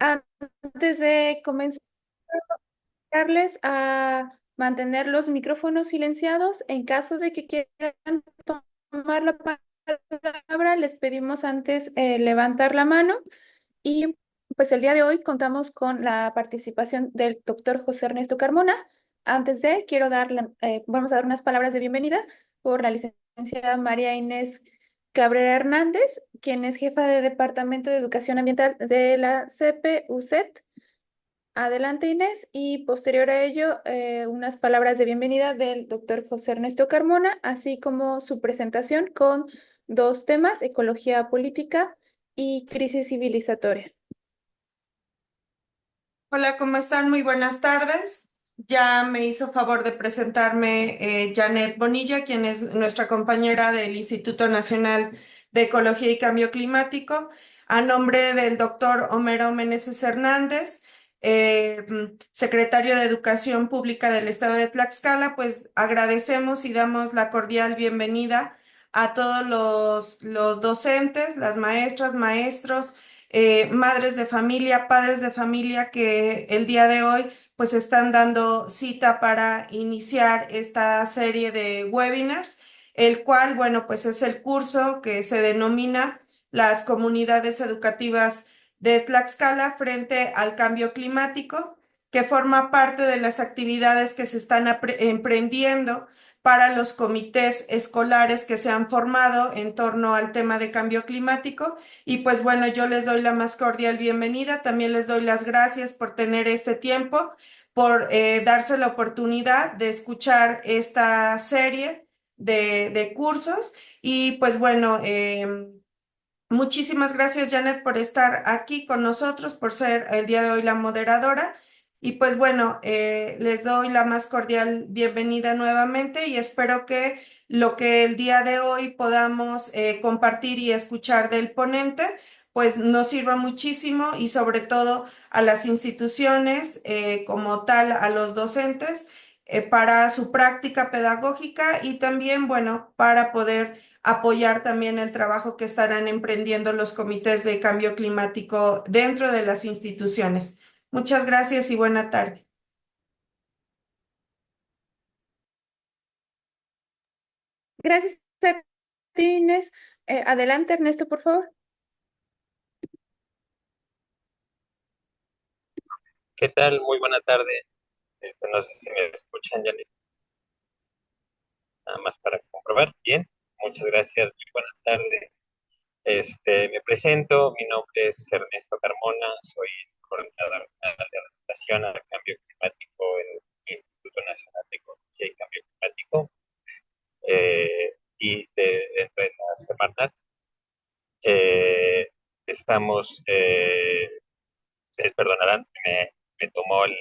Antes de comenzar, invitarles a mantener los micrófonos silenciados. En caso de que quieran tomar la palabra, les pedimos antes levantar la mano. Y pues el día de hoy contamos con la participación del doctor José Ernesto Carmona. Antes de, vamos a dar unas palabras de bienvenida por la licenciada María Inés Cabrera Hernández, quien es jefa de Departamento de Educación Ambiental de la CEP UCET. Adelante, Inés, y posterior a ello, unas palabras de bienvenida del doctor José Ernesto Carmona, así como su presentación con dos temas: ecología política y crisis civilizatoria. Hola, ¿cómo están? Muy buenas tardes. Ya me hizo favor de presentarme Janet Bonilla, quien es nuestra compañera del Instituto Nacional de Ecología y Cambio Climático, a nombre del doctor Homero Meneses Hernández, secretario de Educación Pública del Estado de Tlaxcala. Pues agradecemos y damos la cordial bienvenida a todos los docentes, las maestras, maestros, madres de familia, padres de familia que el día de hoy pues están dando cita para iniciar esta serie de webinars, el cual, bueno, pues es el curso que se denomina Las comunidades educativas de Tlaxcala frente al cambio climático, que forma parte de las actividades que se están emprendiendo para los comités escolares que se han formado en torno al tema de cambio climático. Y pues bueno, yo les doy la más cordial bienvenida. También les doy las gracias por tener este tiempo, por darse la oportunidad de escuchar esta serie de cursos. Y pues bueno, muchísimas gracias, Janet, por estar aquí con nosotros, por ser el día de hoy la moderadora. Y pues bueno, les doy la más cordial bienvenida nuevamente y espero que lo que el día de hoy podamos compartir y escuchar del ponente, pues nos sirva muchísimo y sobre todo a las instituciones como tal, a los docentes, para su práctica pedagógica y también, bueno, para poder apoyar también el trabajo que estarán emprendiendo los comités de cambio climático dentro de las instituciones. Muchas gracias y buena tarde. Gracias a ti, Inés. Adelante, Ernesto, por favor. ¿Qué tal? Muy buena tarde. No sé si me escuchan, ya nada más para comprobar. Bien, muchas gracias. Muy buena tarde. Me presento, mi nombre es Ernesto Carmona, soy coordinador nacional de adaptación al cambio climático en el Instituto Nacional de Ecología y Cambio Climático. Dentro de la Semarnat estamos, ustedes perdonarán, me tomó la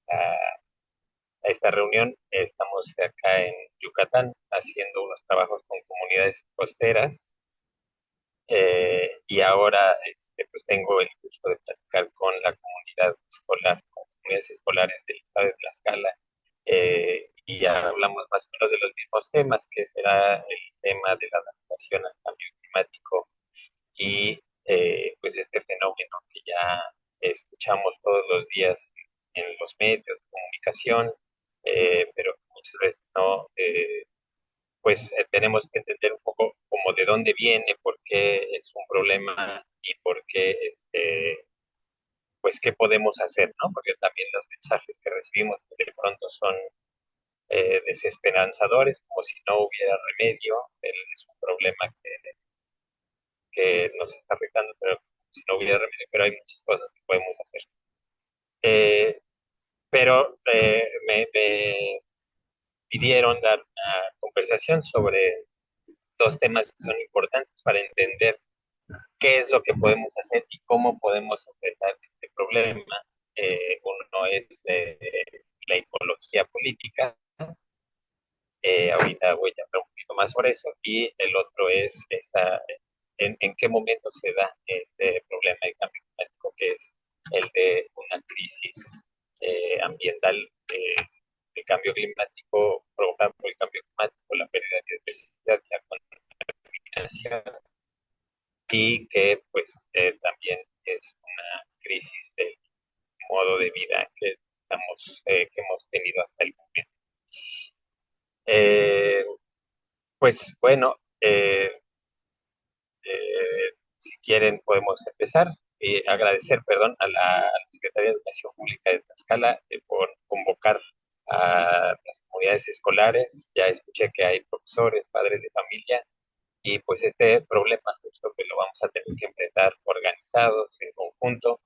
a esta reunión. Estamos acá en Yucatán haciendo unos trabajos con comunidades costeras y ahora pues tengo el gusto de platicar con la comunidad escolar, con las comunidades escolares del estado de Tlaxcala, y ya hablamos más o menos de los mismos temas, que será el tema de la adaptación al cambio climático y pues este fenómeno que ya escuchamos todos los días en los medios de comunicación, pero muchas veces no, pues tenemos que entender un poco como de dónde viene, por qué es un problema y por qué, pues qué podemos hacer, ¿no? Porque también los mensajes que recibimos de pronto son desesperanzadores, como si no hubiera remedio. Es un problema que nos está afectando, pero si no hubiera remedio, pero hay muchas cosas que podemos hacer. Eh, pero me pidieron dar una conversación sobre dos temas que son importantes para entender qué es lo que podemos hacer y cómo podemos enfrentar este problema. Uno es la ecología política, ahorita voy a hablar un poquito más sobre eso, y el otro es en qué momento se da este problema de cambio climático, que es el de una crisis ambiental de cambio climático provocada por el cambio climático, la pérdida de biodiversidad y la contaminación, y que pues también es Pues bueno, si quieren podemos empezar. Agradecer, perdón, a la Secretaría de Educación Pública de Tlaxcala por convocar a las comunidades escolares. Ya escuché que hay profesores, padres de familia, y pues este problema justo que lo vamos a tener que enfrentar organizados, en conjunto.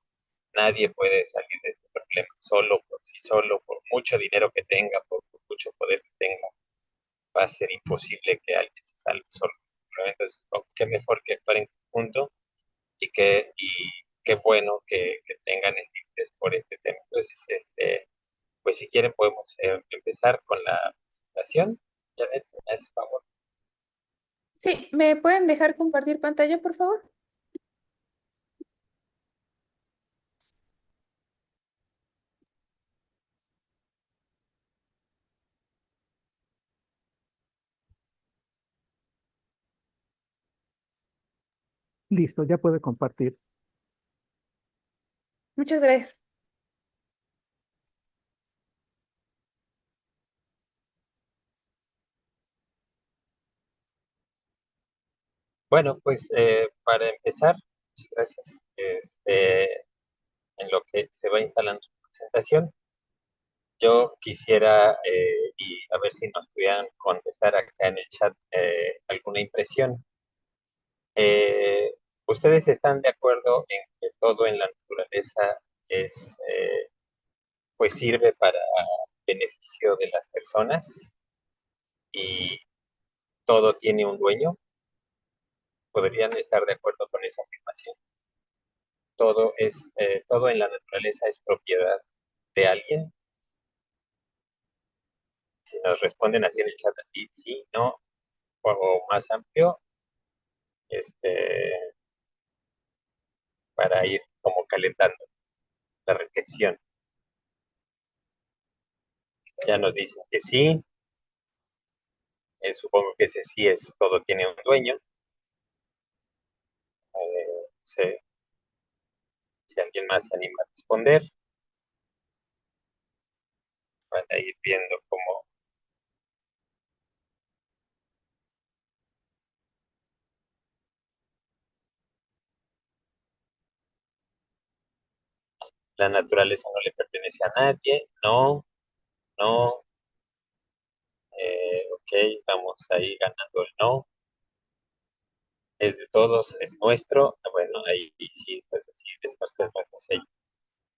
Nadie puede salir de este problema solo, por sí solo, por mucho dinero que tenga, por mucho poder que tenga. Va a ser imposible que alguien se salve solo. Entonces, qué mejor que actuar en conjunto y qué bueno que tengan este interés por este tema. Entonces, pues si quieren podemos empezar con la presentación. Janet, me haces favor. Sí, ¿me pueden dejar compartir pantalla, por favor? Listo, ya puede compartir. Muchas gracias. Bueno, pues para empezar, muchas gracias. En lo que se va instalando la presentación, yo quisiera, y a ver si nos pudieran contestar acá en el chat alguna impresión. Eh, ¿Ustedes están de acuerdo en que todo en la naturaleza es, pues sirve para beneficio de las personas y todo tiene un dueño? ¿Podrían estar de acuerdo con esa afirmación? Todo en la naturaleza es propiedad de alguien. Si nos responden así en el chat, así, sí, no, o más amplio, este, para ir como calentando la reflexión. Ya nos dicen que sí, supongo que ese sí es, todo tiene un dueño. Sí, si alguien más se anima a responder, para ir viendo cómo la naturaleza no le pertenece a nadie. No, no, ok, vamos ahí ganando el no. Es de todos, es nuestro. Bueno, ahí sí, pues así, después que es nuestro sello.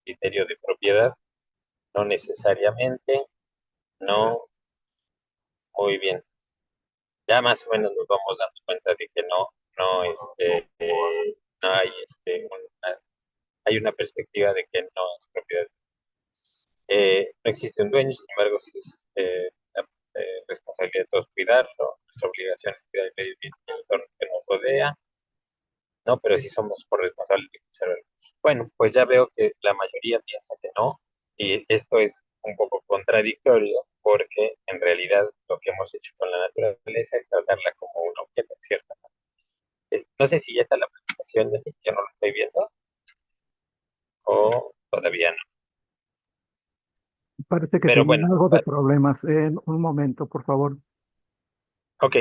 Criterio de propiedad, no necesariamente, no, muy bien. Ya más o menos nos vamos dando cuenta de que no, no hay, hay una perspectiva de que no es propiedad. No existe un dueño, sin embargo, sí es la responsabilidad de todos cuidarlo, nuestra obligación es cuidar el medio ambiente y el entorno que nos rodea, ¿no? Pero sí somos corresponsables de conservarlo. Bueno, pues ya veo que la mayoría piensa que no, y esto es un poco contradictorio porque en realidad lo que hemos hecho con la naturaleza es tratarla como un objeto, ¿cierto? No sé si ya está la presentación, yo no lo estoy viendo o todavía no. Parece que Pero tienen bueno, algo de problemas. En un momento, por favor. ok.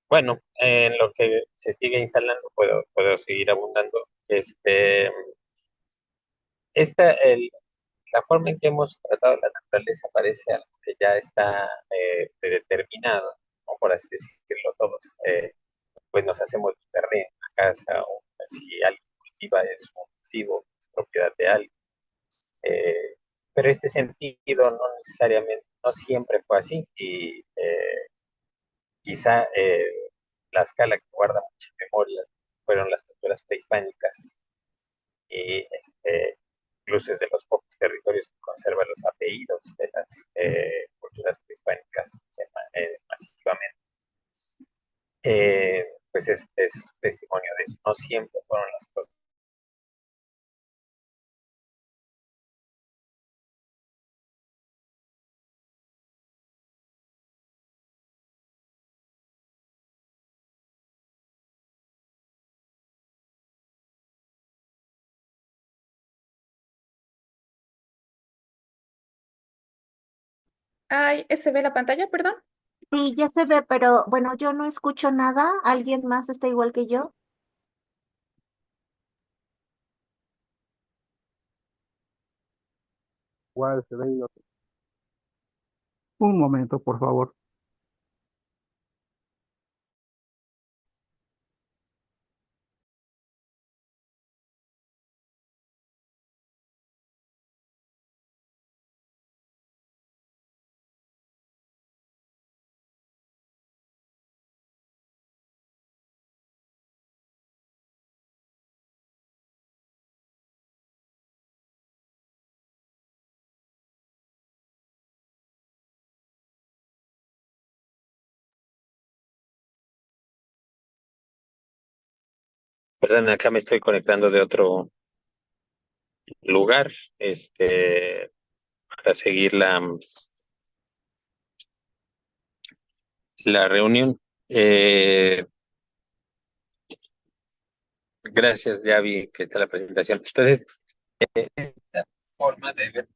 Bueno, en lo que se sigue instalando puedo seguir abundando. La forma en que hemos tratado la naturaleza parece algo que ya está predeterminado, o por así decirlo, todos. Pues nos hacemos un terreno, una casa, o si alguien cultiva es un cultivo, es propiedad de alguien. Eh, pero este sentido no necesariamente, no siempre fue así, y quizá la escala que guarda mucha memoria fueron las culturas prehispánicas, y incluso es de los pocos territorios que conservan los apellidos de las culturas prehispánicas masivamente. Pues es testimonio de eso. No siempre fueron las cosas. Ay, ¿se ve la pantalla? Perdón. Sí, ya se ve, pero bueno, yo no escucho nada. ¿Alguien más está igual que yo? Igual se ve. Un momento, por favor. Perdón, acá me estoy conectando de otro lugar, para seguir la reunión. Eh, Gracias, ya vi que está la presentación. Entonces, esta forma de ver.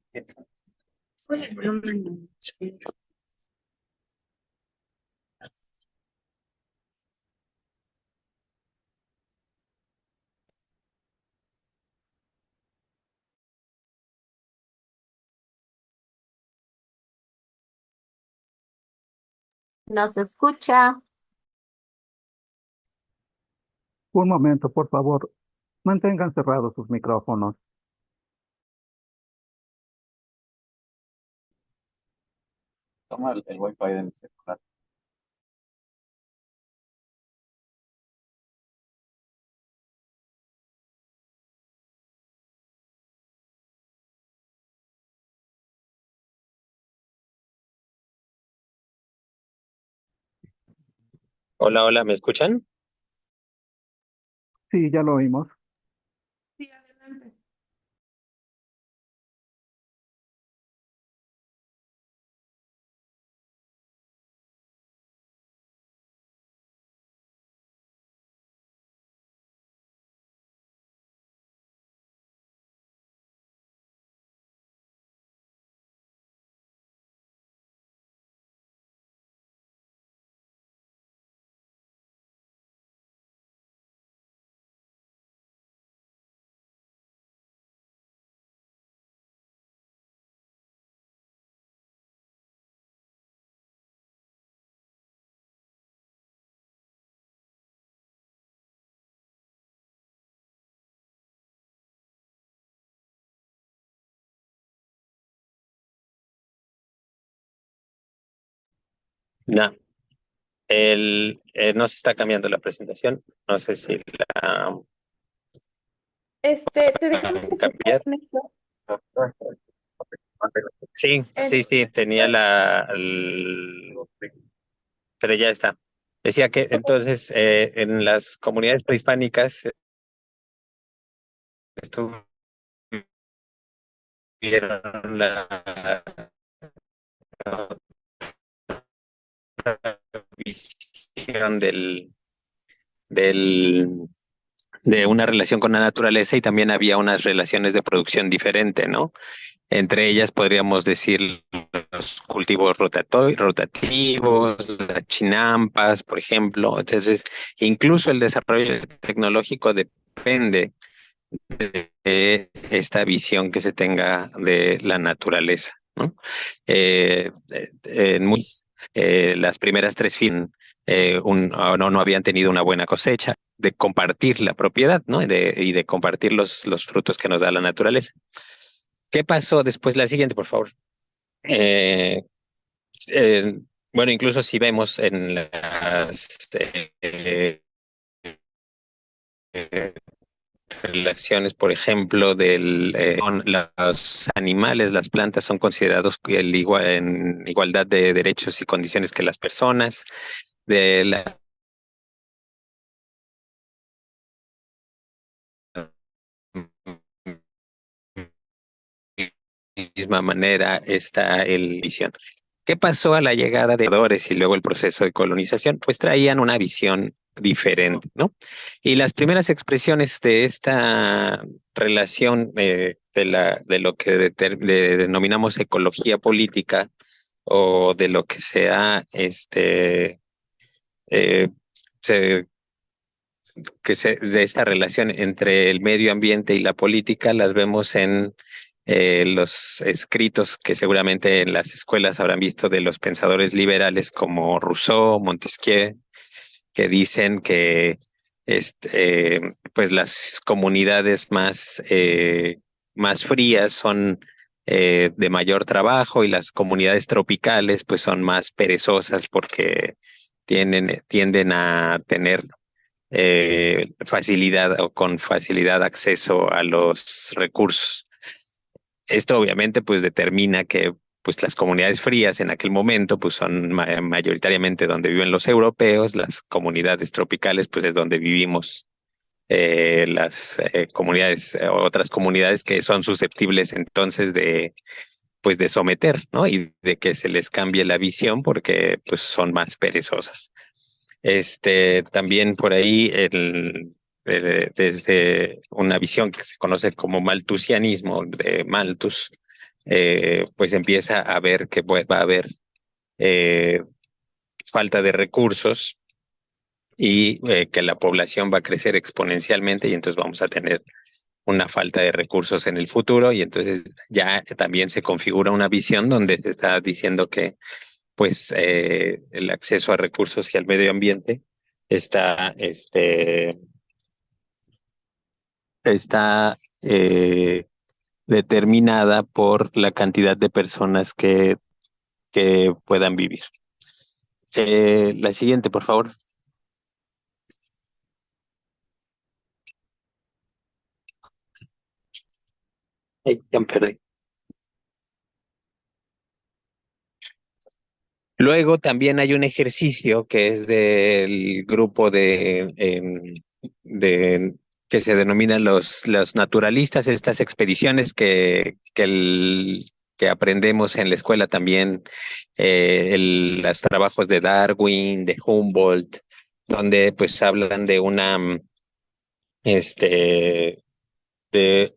¿Nos escucha? Un momento, por favor. Mantengan cerrados sus micrófonos. Toma el wifi del celular. Hola, hola, ¿me escuchan? Sí, ya lo oímos. Sí, adelante. No, no se está cambiando la presentación. No sé si la Te dejamos escuchar, cambiar. Ernesto. Sí, sí, sí, tenía pero ya está. Decía que entonces en las comunidades prehispánicas estuvieron la visión del, de una relación con la naturaleza y también había unas relaciones de producción diferente, ¿no? Entre ellas podríamos decir los cultivos rotativos, las chinampas, por ejemplo. Entonces, incluso el desarrollo tecnológico depende de esta visión que se tenga de la naturaleza, ¿no? En las primeras tres no habían tenido una buena cosecha, de compartir la propiedad, ¿no? Y de compartir los frutos que nos da la naturaleza. ¿Qué pasó después? La siguiente, por favor. Eh, eh, bueno, incluso si vemos en las eh, relaciones, por ejemplo, con los animales, las plantas son considerados en igualdad de derechos y condiciones que las personas. De la misma manera está el visión. ¿Qué pasó a la llegada de y luego el proceso de colonización? Pues traían una visión diferente, ¿no? Y las primeras expresiones de esta relación de lo que denominamos ecología política o de lo que sea, eh, se- de esta relación entre el medio ambiente y la política las vemos en los escritos que seguramente en las escuelas habrán visto de los pensadores liberales como Rousseau, Montesquieu, que dicen que pues las comunidades más frías son de mayor trabajo y las comunidades tropicales pues son más perezosas porque tienden a tener facilidad o con facilidad acceso a los recursos. Esto obviamente pues determina que pues las comunidades frías en aquel momento pues son mayoritariamente donde viven los europeos, las comunidades tropicales pues es donde vivimos las comunidades, otras comunidades que son susceptibles entonces de pues de someter, ¿no? Y de que se les cambie la visión porque pues son más perezosas. También por ahí desde una visión que se conoce como malthusianismo de Malthus, pues empieza a ver que pues, va a haber eh, falta de recursos y que la población va a crecer exponencialmente y entonces vamos a tener una falta de recursos en el futuro y entonces ya también se configura una visión donde se está diciendo que pues el acceso a recursos y al medio ambiente está, está determinada por la cantidad de personas que puedan vivir. La siguiente, por favor. Ay, ya me perdí. Luego también hay un ejercicio que es del grupo de que se denominan los naturalistas, estas expediciones que aprendemos en la escuela también, los trabajos de Darwin, de Humboldt, donde pues hablan este, de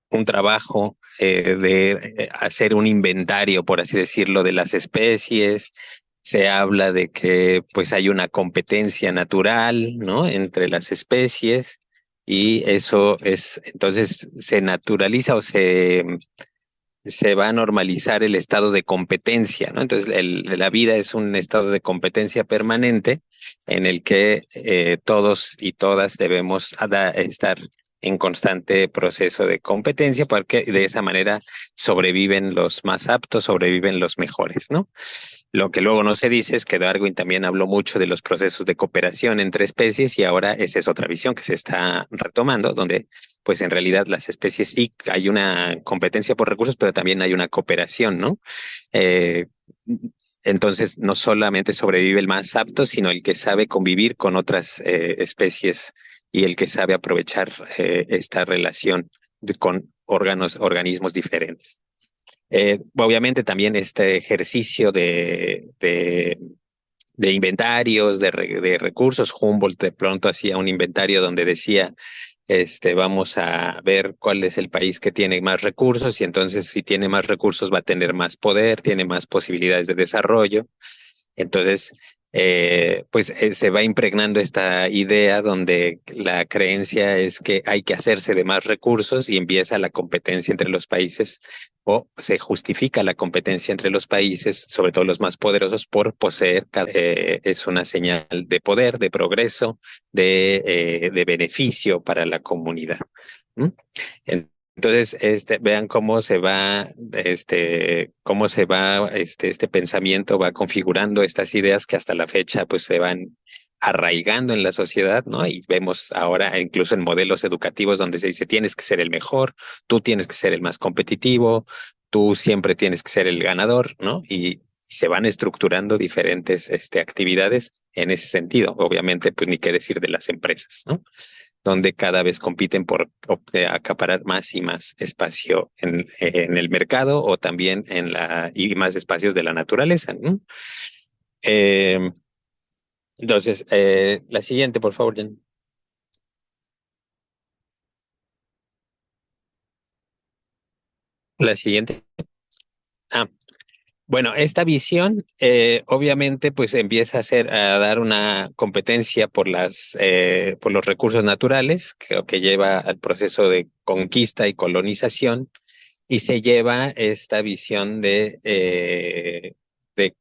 un trabajo de hacer un inventario, por así decirlo, de las especies. Se habla de que pues hay una competencia natural, ¿no? Entre las especies y eso es, entonces se naturaliza o se va a normalizar el estado de competencia, ¿no? Entonces la vida es un estado de competencia permanente en el que todos y todas debemos estar en constante proceso de competencia porque de esa manera sobreviven los más aptos, sobreviven los mejores, ¿no? Lo que luego no se dice es que Darwin también habló mucho de los procesos de cooperación entre especies y ahora esa es otra visión que se está retomando, donde pues en realidad las especies sí hay una competencia por recursos, pero también hay una cooperación, ¿no? Eh, entonces no solamente sobrevive el más apto, sino el que sabe convivir con otras especies y el que sabe aprovechar esta relación con organismos diferentes. Obviamente también este ejercicio de inventarios, de recursos, Humboldt de pronto hacía un inventario donde decía, vamos a ver cuál es el país que tiene más recursos y entonces si tiene más recursos va a tener más poder, tiene más posibilidades de desarrollo. Entonces, se va impregnando esta idea donde la creencia es que hay que hacerse de más recursos y empieza la competencia entre los países o se justifica la competencia entre los países, sobre todo los más poderosos, por poseer, es una señal de poder, de progreso, de beneficio para la comunidad. ¿Mm? Entonces, vean cómo se va, este pensamiento va configurando estas ideas que hasta la fecha, pues, se van arraigando en la sociedad, ¿no? Y vemos ahora, incluso en modelos educativos, donde se dice, tienes que ser el mejor, tú tienes que ser el más competitivo, tú siempre tienes que ser el ganador, ¿no? Y se van estructurando diferentes, actividades en ese sentido. Obviamente, pues, ni qué decir de las empresas, ¿no? Donde cada vez compiten por acaparar más y más espacio en el mercado o también y más espacios de la naturaleza, ¿no? Eh, entonces, la siguiente, por favor, Jen. La siguiente. Ah, bueno, esta visión obviamente pues empieza a dar una competencia por los recursos naturales, que lleva al proceso de conquista y colonización, y se lleva esta visión de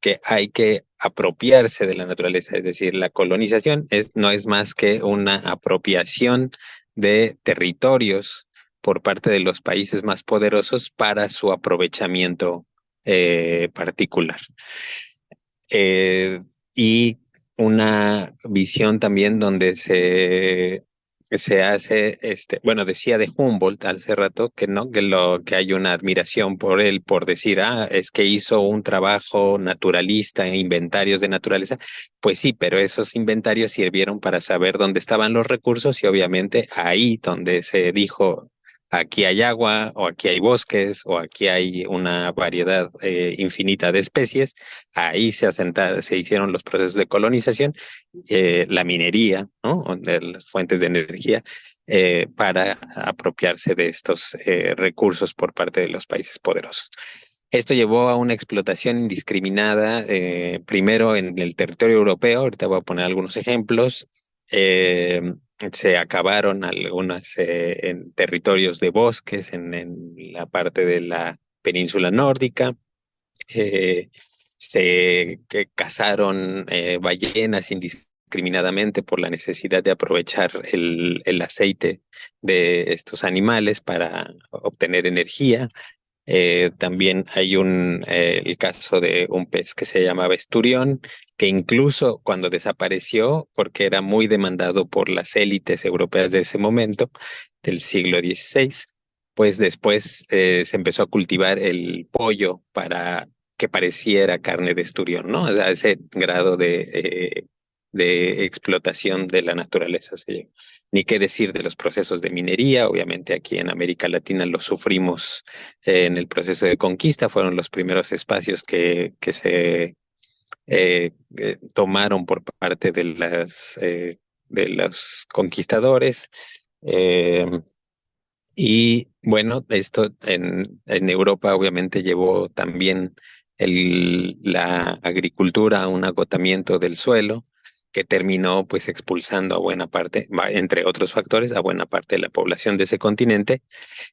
que hay que apropiarse de la naturaleza, es decir, la colonización no es más que una apropiación de territorios por parte de los países más poderosos para su aprovechamiento particular. Y una visión también donde se hace, bueno, decía de Humboldt hace rato que no, que hay una admiración por él, por decir, es que hizo un trabajo naturalista, inventarios de naturaleza. Pues sí, pero esos inventarios sirvieron para saber dónde estaban los recursos y obviamente ahí donde se dijo, aquí hay agua, o aquí hay bosques, o aquí hay una variedad infinita de especies, ahí se hicieron los procesos de colonización, la minería, ¿no? De las fuentes de energía, para apropiarse de estos recursos por parte de los países poderosos. Esto llevó a una explotación indiscriminada, primero en el territorio europeo, ahorita voy a poner algunos ejemplos. Se acabaron algunos en territorios de bosques en la parte de la península nórdica. Se cazaron ballenas indiscriminadamente por la necesidad de aprovechar el aceite de estos animales para obtener energía. También hay el caso de un pez que se llamaba esturión, que incluso cuando desapareció, porque era muy demandado por las élites europeas de ese momento, del siglo XVI, pues después se empezó a cultivar el pollo para que pareciera carne de esturión, ¿no? O sea, ese grado de explotación de la naturaleza se llegó. Ni qué decir de los procesos de minería, obviamente aquí en América Latina lo sufrimos en el proceso de conquista, fueron los primeros espacios que se tomaron por parte de los conquistadores. Eh, y bueno, esto en Europa obviamente llevó también la agricultura a un agotamiento del suelo que terminó pues expulsando a buena parte, entre otros factores, a buena parte de la población de ese continente.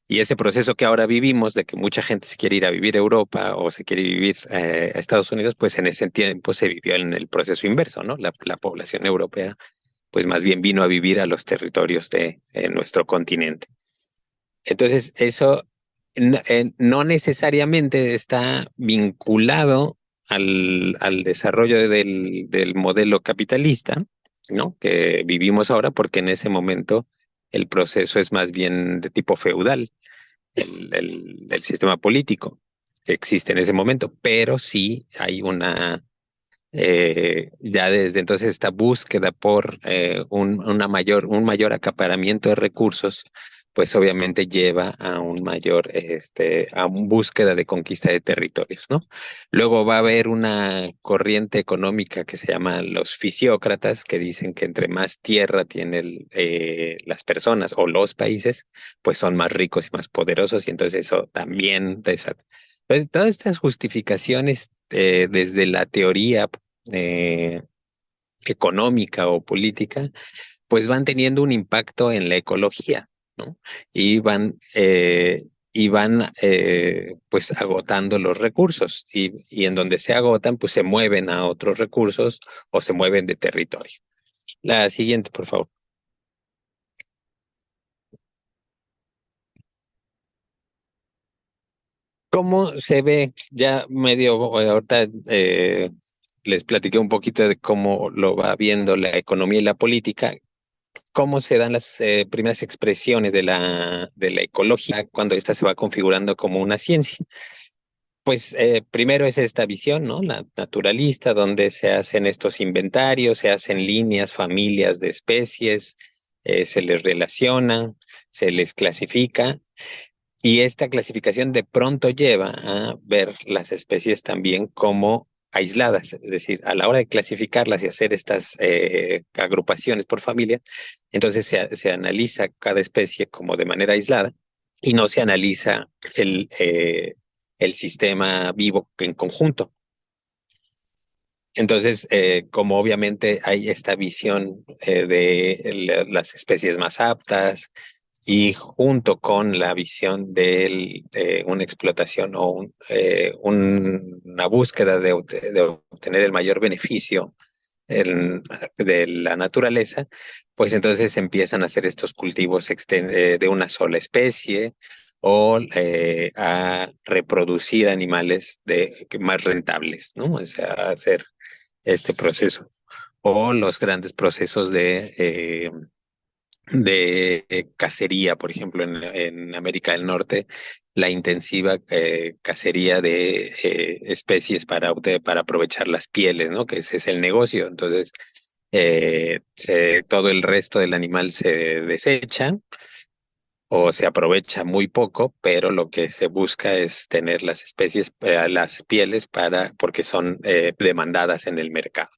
Y ese proceso que ahora vivimos de que mucha gente se quiere ir a vivir a Europa o se quiere vivir a Estados Unidos, pues en ese tiempo se vivió en el proceso inverso, ¿no? La población europea pues más bien vino a vivir a los territorios de nuestro continente. Entonces, eso no necesariamente está vinculado al desarrollo del modelo capitalista, ¿no? Que vivimos ahora, porque en ese momento el proceso es más bien de tipo feudal, el sistema político que existe en ese momento, pero sí hay ya desde entonces esta búsqueda por un mayor acaparamiento de recursos, pues obviamente lleva a a una búsqueda de conquista de territorios, ¿no? Luego va a haber una corriente económica que se llama los fisiócratas, que dicen que entre más tierra tienen las personas o los países, pues son más ricos y más poderosos, y entonces eso también pues todas estas justificaciones desde la teoría eh, económica o política, pues van teniendo un impacto en la ecología, ¿no? Y van pues agotando los recursos y en donde se agotan, pues se mueven a otros recursos o se mueven de territorio. La siguiente, por favor. ¿Cómo se ve ya medio, ahorita les platiqué un poquito de cómo lo va viendo la economía y la política? ¿Cómo se dan las primeras expresiones de la ecología cuando ésta se va configurando como una ciencia? Pues primero es esta visión, ¿no? La naturalista, donde se hacen estos inventarios, se hacen líneas, familias de especies, se les relacionan, se les clasifica, y esta clasificación de pronto lleva a ver las especies también como aisladas, es decir, a la hora de clasificarlas y hacer estas agrupaciones por familia, entonces se analiza cada especie como de manera aislada y no se analiza el sistema vivo en conjunto. Entonces, como obviamente hay esta visión de las especies más aptas y junto con la visión de una explotación o una búsqueda de obtener el mayor beneficio de la naturaleza, pues entonces empiezan a hacer estos cultivos de una sola especie o a reproducir animales más rentables, ¿no? O sea, hacer este proceso. O los grandes procesos de cacería, por ejemplo, en América del Norte, la intensiva cacería de especies para aprovechar las pieles, ¿no? Que ese es el negocio. Entonces, todo el resto del animal se desecha o se aprovecha muy poco, pero lo que se busca es tener las especies, las pieles porque son demandadas en el mercado,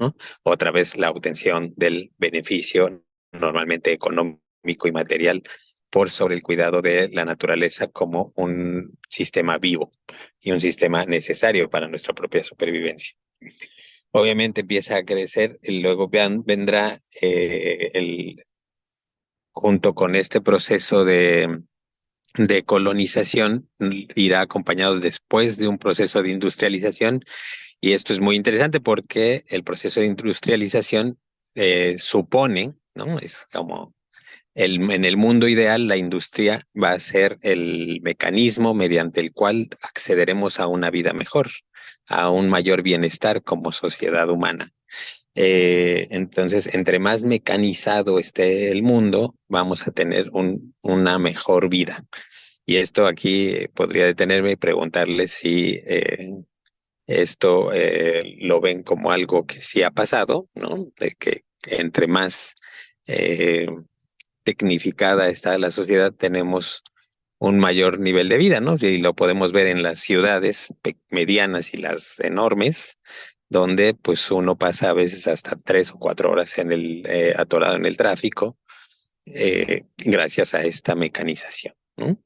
¿no? Otra vez la obtención del beneficio, normalmente económico y material, por sobre el cuidado de la naturaleza como un sistema vivo y un sistema necesario para nuestra propia supervivencia. Obviamente empieza a crecer y luego vendrá junto con este proceso de colonización, irá acompañado después de un proceso de industrialización. Y esto es muy interesante porque el proceso de industrialización supone, ¿no? Es como en el mundo ideal, la industria va a ser el mecanismo mediante el cual accederemos a una vida mejor, a un mayor bienestar como sociedad humana. Entonces, entre más mecanizado esté el mundo, vamos a tener una mejor vida. Y esto aquí podría detenerme y preguntarles si esto lo ven como algo que sí ha pasado, ¿no? De que entre más eh, tecnificada está la sociedad, tenemos un mayor nivel de vida, ¿no? Y lo podemos ver en las ciudades medianas y las enormes, donde pues uno pasa a veces hasta 3 o 4 horas atorado en el tráfico, gracias a esta mecanización, ¿no?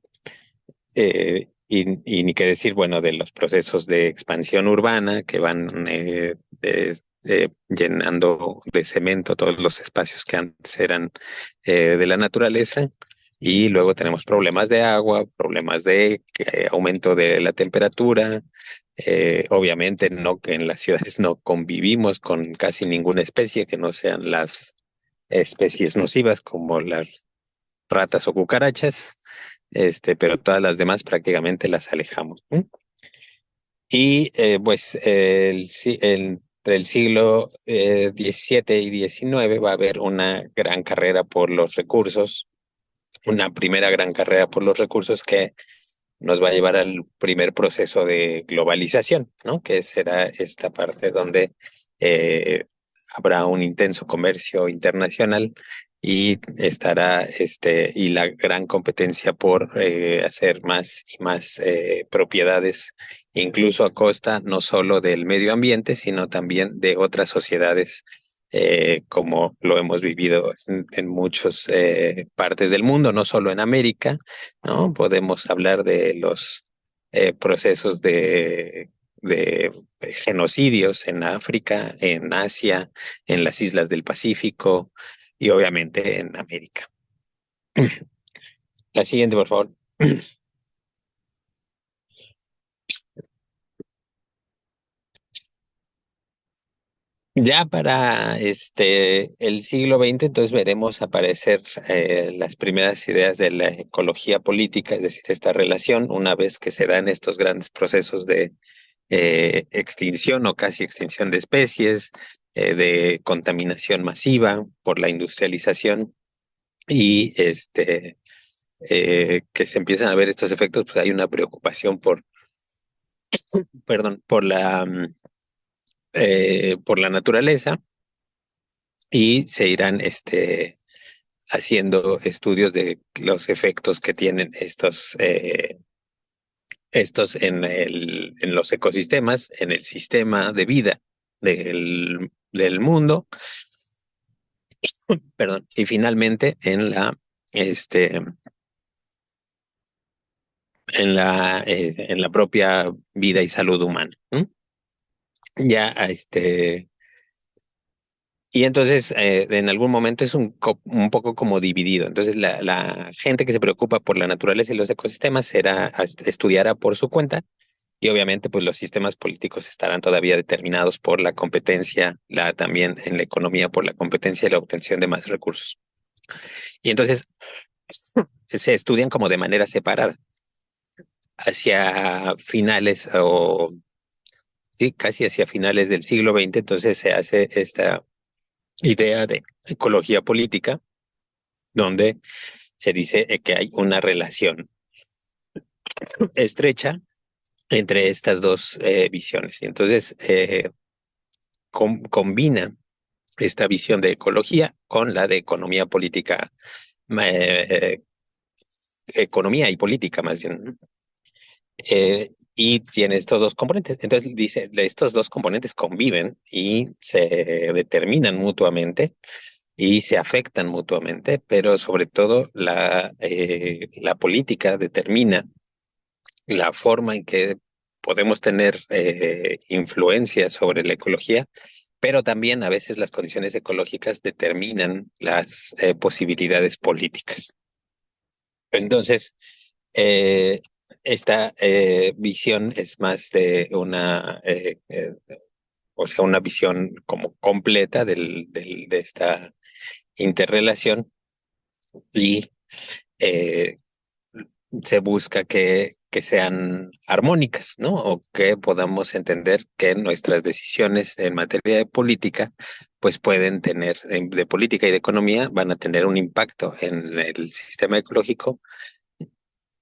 Y ni qué decir, bueno, de los procesos de expansión urbana que van llenando de cemento todos los espacios que antes eran de la naturaleza. Y luego tenemos problemas de agua, problemas de aumento de la temperatura. Obviamente no, que en las ciudades no convivimos con casi ninguna especie que no sean las especies nocivas como las ratas o cucarachas, pero todas las demás prácticamente las alejamos, ¿no? Y pues entre el siglo XVII y XIX va a haber una gran carrera por los recursos, una primera gran carrera por los recursos que nos va a llevar al primer proceso de globalización, ¿no? Que será esta parte donde eh, habrá un intenso comercio internacional y estará y la gran competencia por hacer más y más propiedades, incluso a costa no solo del medio ambiente, sino también de otras sociedades, como lo hemos vivido en muchas partes del mundo, no solo en América, ¿no? Podemos hablar de los procesos de genocidios en África, en Asia, en las islas del Pacífico y obviamente en América. La siguiente, por favor. Ya para el siglo XX, entonces veremos aparecer las primeras ideas de la ecología política, es decir, esta relación, una vez que se dan estos grandes procesos de extinción o casi extinción de especies, de contaminación masiva por la industrialización y que se empiezan a ver estos efectos, pues hay una preocupación perdón, por la naturaleza y se irán haciendo estudios de los efectos que tienen estos en los ecosistemas, en el sistema de vida del mundo, perdón, y finalmente en en la propia vida y salud humana. Ya, y entonces en algún momento es un poco como dividido. Entonces la gente que se preocupa por la naturaleza y los ecosistemas estudiará por su cuenta y obviamente pues los sistemas políticos estarán todavía determinados por la competencia, también en la economía por la competencia y la obtención de más recursos. Y entonces se estudian como de manera separada. Hacia finales o sí, casi hacia finales del siglo XX, entonces se hace esta idea de ecología política, donde se dice que hay una relación estrecha entre estas dos visiones. Y entonces combina esta visión de ecología con la de economía política, eh, economía y política más bien. Y tiene estos dos componentes. Entonces dice, estos dos componentes conviven y se determinan mutuamente y se afectan mutuamente, pero sobre todo la política determina la forma en que podemos tener influencia sobre la ecología, pero también a veces las condiciones ecológicas determinan las posibilidades políticas. Entonces, eh, esta visión es más de o sea, una visión como completa de esta interrelación y eh, se busca que sean armónicas, ¿no? O que podamos entender que nuestras decisiones en materia de política, pues pueden tener, de política y de economía, van a tener un impacto en el sistema ecológico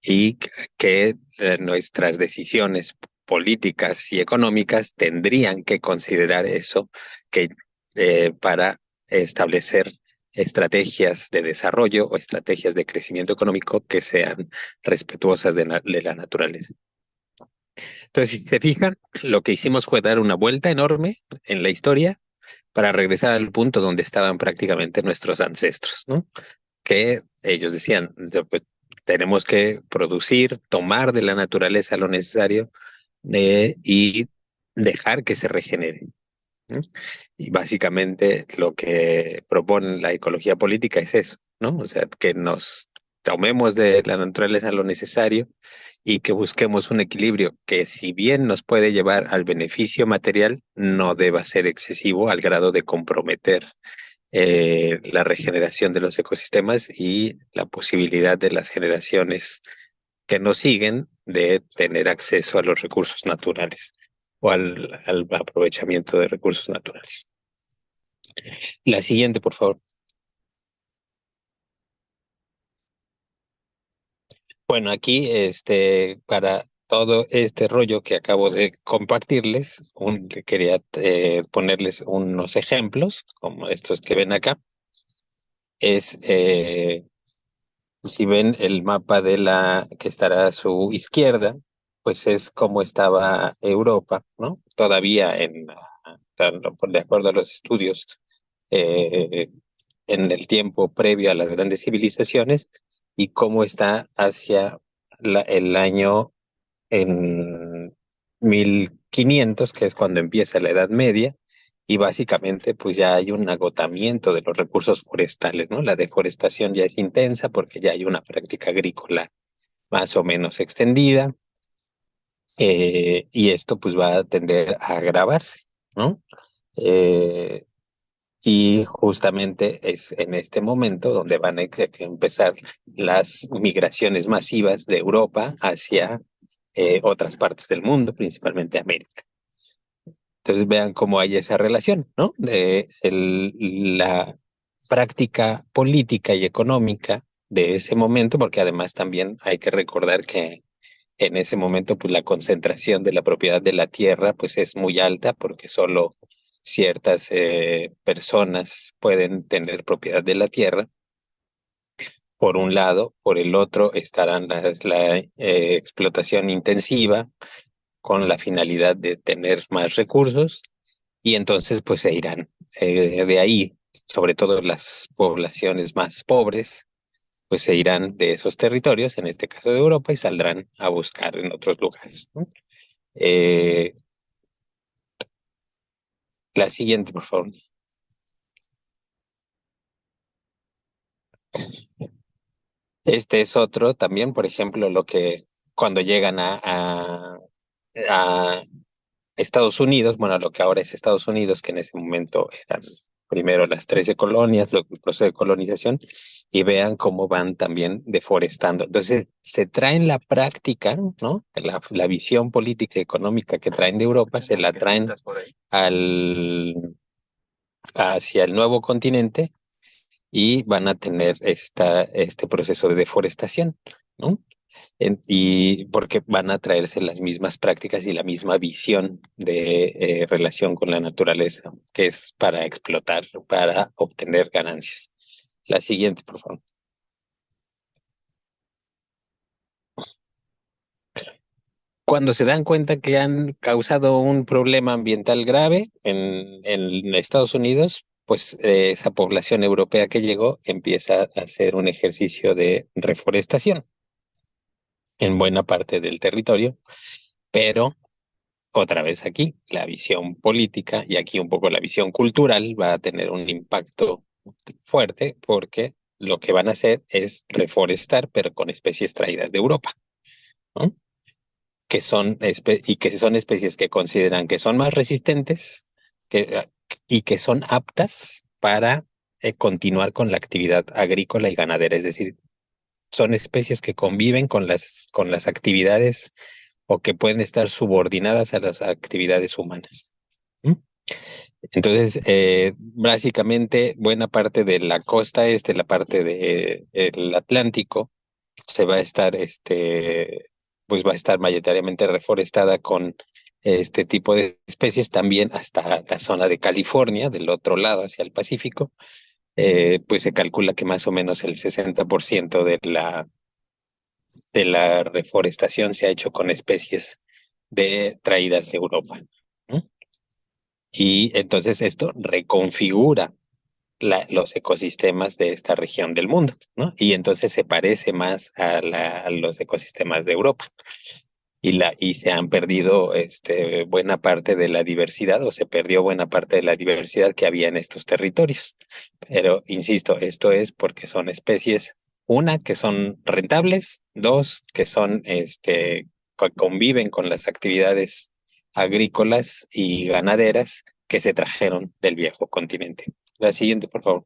y que nuestras decisiones políticas y económicas tendrían que considerar eso que para establecer estrategias de desarrollo o estrategias de crecimiento económico que sean respetuosas de la naturaleza. Entonces, si se fijan, lo que hicimos fue dar una vuelta enorme en la historia para regresar al punto donde estaban prácticamente nuestros ancestros, ¿no? Que ellos decían, pues, tenemos que producir, tomar de la naturaleza lo necesario y dejar que se regenere. ¿No? Y básicamente lo que propone la ecología política es eso, ¿no? O sea, que nos tomemos de la naturaleza lo necesario y que busquemos un equilibrio que si bien nos puede llevar al beneficio material, no deba ser excesivo al grado de comprometer la regeneración de los ecosistemas y la posibilidad de las generaciones que nos siguen de tener acceso a los recursos naturales o al aprovechamiento de recursos naturales. La siguiente, por favor. Bueno, aquí para todo este rollo que acabo de compartirles, quería ponerles unos ejemplos, como estos que ven acá. Si ven el mapa que estará a su izquierda, pues es como estaba Europa, ¿no? Todavía de acuerdo a los estudios, eh, en el tiempo previo a las grandes civilizaciones y cómo está hacia el año en 1500, que es cuando empieza la Edad Media, y básicamente pues ya hay un agotamiento de los recursos forestales, ¿no? La deforestación ya es intensa porque ya hay una práctica agrícola más o menos extendida, y esto pues va a tender a agravarse, ¿no? Eh, y justamente es en este momento donde van a empezar las migraciones masivas de Europa hacia otras partes del mundo, principalmente América. Entonces vean cómo hay esa relación, ¿no? De la práctica política y económica de ese momento, porque además también hay que recordar que en ese momento pues la concentración de la propiedad de la tierra pues es muy alta porque solo ciertas personas pueden tener propiedad de la tierra. Por un lado, por el otro estarán la explotación intensiva con la finalidad de tener más recursos y entonces pues se irán de ahí, sobre todo las poblaciones más pobres, pues se irán de esos territorios, en este caso de Europa, y saldrán a buscar en otros lugares, ¿no? Eh, la siguiente, por favor. Este es otro también, por ejemplo, lo que cuando llegan a Estados Unidos, bueno, lo que ahora es Estados Unidos, que en ese momento eran primero las 13 colonias, el proceso de colonización, y vean cómo van también deforestando. Entonces, se traen la práctica, ¿no? La visión política y económica que traen de Europa, se la traen al, hacia el nuevo continente y van a tener este proceso de deforestación, ¿no? Y porque van a traerse las mismas prácticas y la misma visión de relación con la naturaleza, que es para explotar, para obtener ganancias. La siguiente, por favor. Cuando se dan cuenta que han causado un problema ambiental grave en Estados Unidos, pues esa población europea que llegó empieza a hacer un ejercicio de reforestación en buena parte del territorio, pero otra vez aquí, la visión política y aquí un poco la visión cultural va a tener un impacto fuerte porque lo que van a hacer es reforestar, pero con especies traídas de Europa, ¿no? Y que son especies que consideran que son más resistentes que, y que son aptas para continuar con la actividad agrícola y ganadera, es decir, son especies que conviven con las actividades o que pueden estar subordinadas a las actividades humanas. ¿Mm? Entonces, básicamente, buena parte de la costa este, la parte del Atlántico, se va a estar, pues va a estar mayoritariamente reforestada con este tipo de especies, también hasta la zona de California, del otro lado, hacia el Pacífico, pues se calcula que más o menos el 60% de la reforestación se ha hecho con especies traídas de Europa, ¿no? Y entonces esto reconfigura los ecosistemas de esta región del mundo, ¿no? Y entonces se parece más a los ecosistemas de Europa. Y se han perdido buena parte de la diversidad, o se perdió buena parte de la diversidad que había en estos territorios. Pero, insisto, esto es porque son especies, una, que son rentables, dos, que son, conviven con las actividades agrícolas y ganaderas que se trajeron del viejo continente. La siguiente, por favor.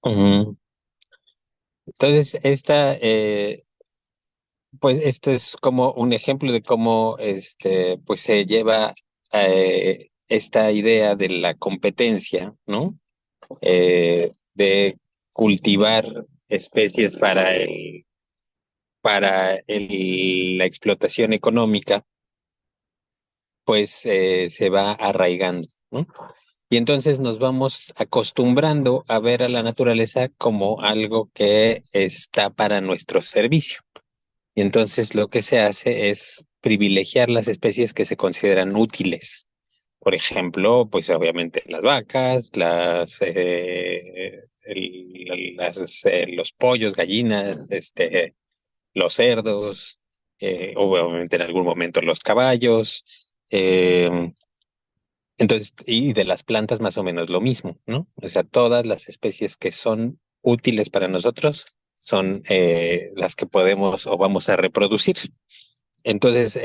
Ujú. Entonces, pues este es como un ejemplo de cómo pues se lleva esta idea de la competencia, ¿no? De cultivar especies la explotación económica, pues se va arraigando, ¿no? Y entonces nos vamos acostumbrando a ver a la naturaleza como algo que está para nuestro servicio. Y entonces lo que se hace es privilegiar las especies que se consideran útiles. Por ejemplo, pues obviamente las vacas, los pollos, gallinas, los cerdos, obviamente en algún momento los caballos. Entonces, y de las plantas más o menos lo mismo, ¿no? O sea, todas las especies que son útiles para nosotros son las que podemos o vamos a reproducir. Entonces,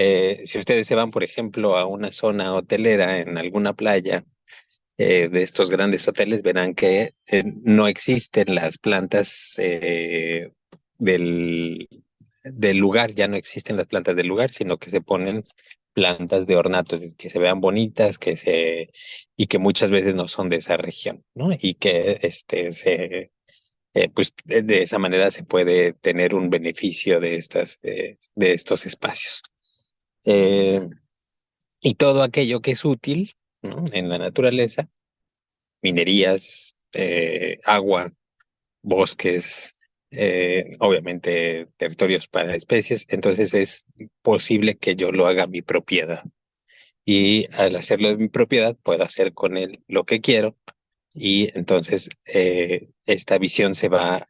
si ustedes se van, por ejemplo, a una zona hotelera en alguna playa de estos grandes hoteles, verán que no existen las plantas del, del lugar, ya no existen las plantas del lugar, sino que se ponen plantas de ornatos, que se vean bonitas, y que muchas veces no son de esa región, ¿no? Y que pues de esa manera se puede tener un beneficio de estos espacios. Eh, y todo aquello que es útil, ¿no? En la naturaleza, minerías, agua, bosques, obviamente territorios para especies, entonces es posible que yo lo haga mi propiedad. Y al hacerlo de mi propiedad, puedo hacer con él lo que quiero, Y entonces esta visión se va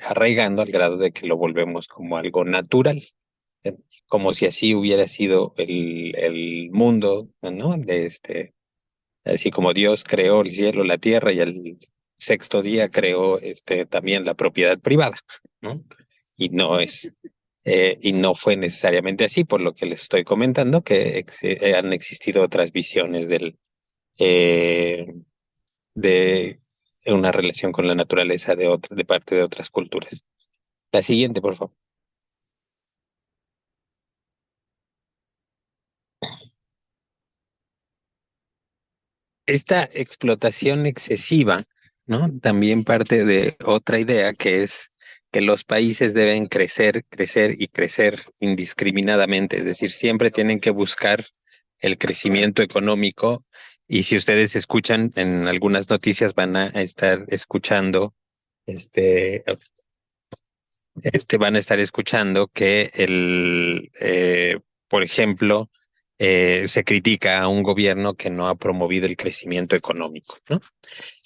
arraigando al grado de que lo volvemos como algo natural, ¿eh? Como si así hubiera sido el mundo, ¿no? Así como Dios creó el cielo, la tierra y al sexto día creó también la propiedad privada, ¿no? Y no es, y no fue necesariamente así, por lo que les estoy comentando, que han existido otras visiones eh, de una relación con la naturaleza de parte de otras culturas. La siguiente, por favor. Esta explotación excesiva, ¿no? También parte de otra idea que es que los países deben crecer, crecer y crecer indiscriminadamente, es decir, siempre tienen que buscar el crecimiento económico. Y si ustedes escuchan en algunas noticias, van a estar escuchando, este, van a estar escuchando que por ejemplo, se critica a un gobierno que no ha promovido el crecimiento económico, ¿no?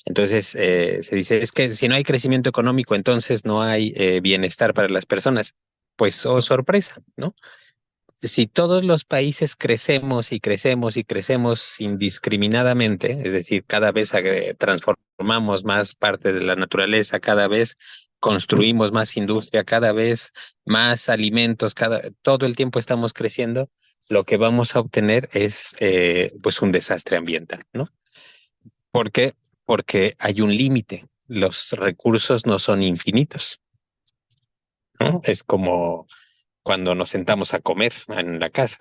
Entonces, se dice, es que si no hay crecimiento económico, entonces no hay bienestar para las personas. Pues, oh, sorpresa, ¿no? Si todos los países crecemos y crecemos y crecemos indiscriminadamente, es decir, cada vez transformamos más parte de la naturaleza, cada vez construimos más industria, cada vez más alimentos, todo el tiempo estamos creciendo, lo que vamos a obtener es pues un desastre ambiental, ¿no? ¿Por qué? Porque hay un límite. Los recursos no son infinitos, ¿no? Es como cuando nos sentamos a comer en la casa.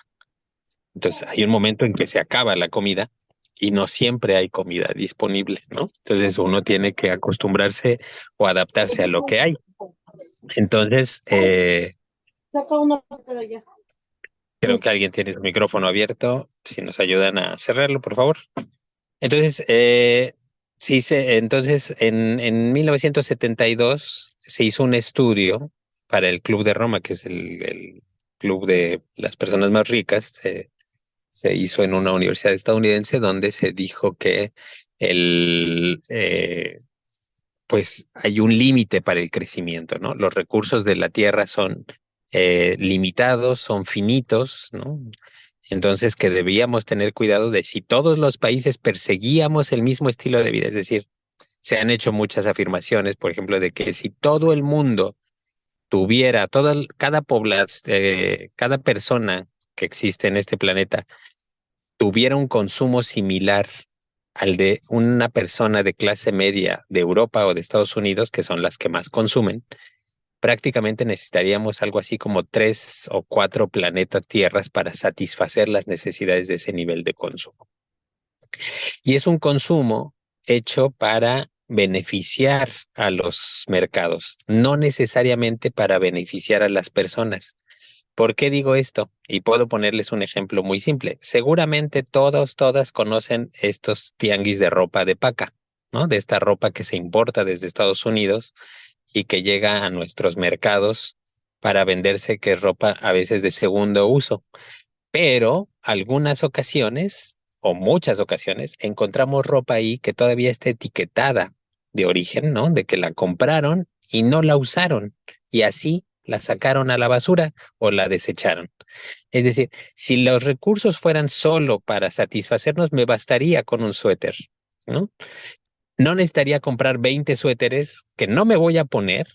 Entonces hay un momento en que se acaba la comida y no siempre hay comida disponible, ¿no? Entonces uno tiene que acostumbrarse o adaptarse a lo que hay. Entonces, creo que alguien tiene su micrófono abierto. Si nos ayudan a cerrarlo, por favor. Entonces, entonces en 1972 se hizo un estudio para el Club de Roma, que es el club de las personas más ricas. Se hizo en una universidad estadounidense donde se dijo que el, pues hay un límite para el crecimiento, ¿no? Los recursos de la tierra son limitados, son finitos, ¿no? Entonces que debíamos tener cuidado de si todos los países perseguíamos el mismo estilo de vida, es decir, se han hecho muchas afirmaciones, por ejemplo, de que si todo el mundo tuviera, cada persona que existe en este planeta tuviera un consumo similar al de una persona de clase media de Europa o de Estados Unidos, que son las que más consumen, prácticamente necesitaríamos algo así como 3 o 4 planetas Tierras para satisfacer las necesidades de ese nivel de consumo. Y es un consumo hecho para beneficiar a los mercados, no necesariamente para beneficiar a las personas. ¿Por qué digo esto? Y puedo ponerles un ejemplo muy simple. Seguramente todas conocen estos tianguis de ropa de paca, ¿no? De esta ropa que se importa desde Estados Unidos y que llega a nuestros mercados para venderse, que es ropa a veces de segundo uso. Pero algunas ocasiones, o muchas ocasiones, encontramos ropa ahí que todavía está etiquetada de origen, ¿no? De que la compraron y no la usaron. Y así la sacaron a la basura o la desecharon. Es decir, si los recursos fueran solo para satisfacernos, me bastaría con un suéter, ¿no? No necesitaría comprar 20 suéteres que no me voy a poner,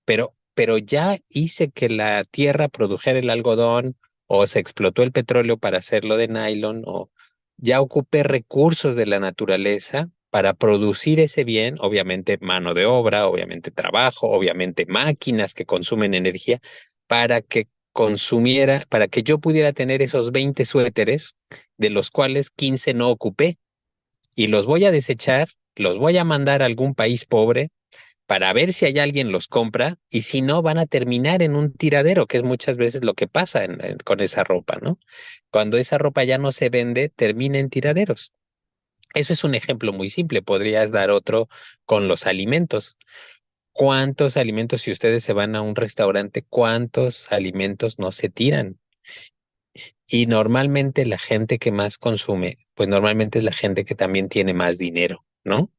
pero ya hice que la tierra produjera el algodón o se explotó el petróleo para hacerlo de nylon o ya ocupé recursos de la naturaleza para producir ese bien, obviamente mano de obra, obviamente trabajo, obviamente máquinas que consumen energía, para que yo pudiera tener esos 20 suéteres, de los cuales 15 no ocupé, y los voy a desechar, los voy a mandar a algún país pobre para ver si hay alguien los compra, y si no, van a terminar en un tiradero, que es muchas veces lo que pasa con esa ropa, ¿no? Cuando esa ropa ya no se vende, termina en tiraderos. Eso es un ejemplo muy simple. Podrías dar otro con los alimentos. ¿Cuántos alimentos, si ustedes se van a un restaurante, cuántos alimentos no se tiran? Y normalmente la gente que más consume, pues normalmente es la gente que también tiene más dinero, ¿no?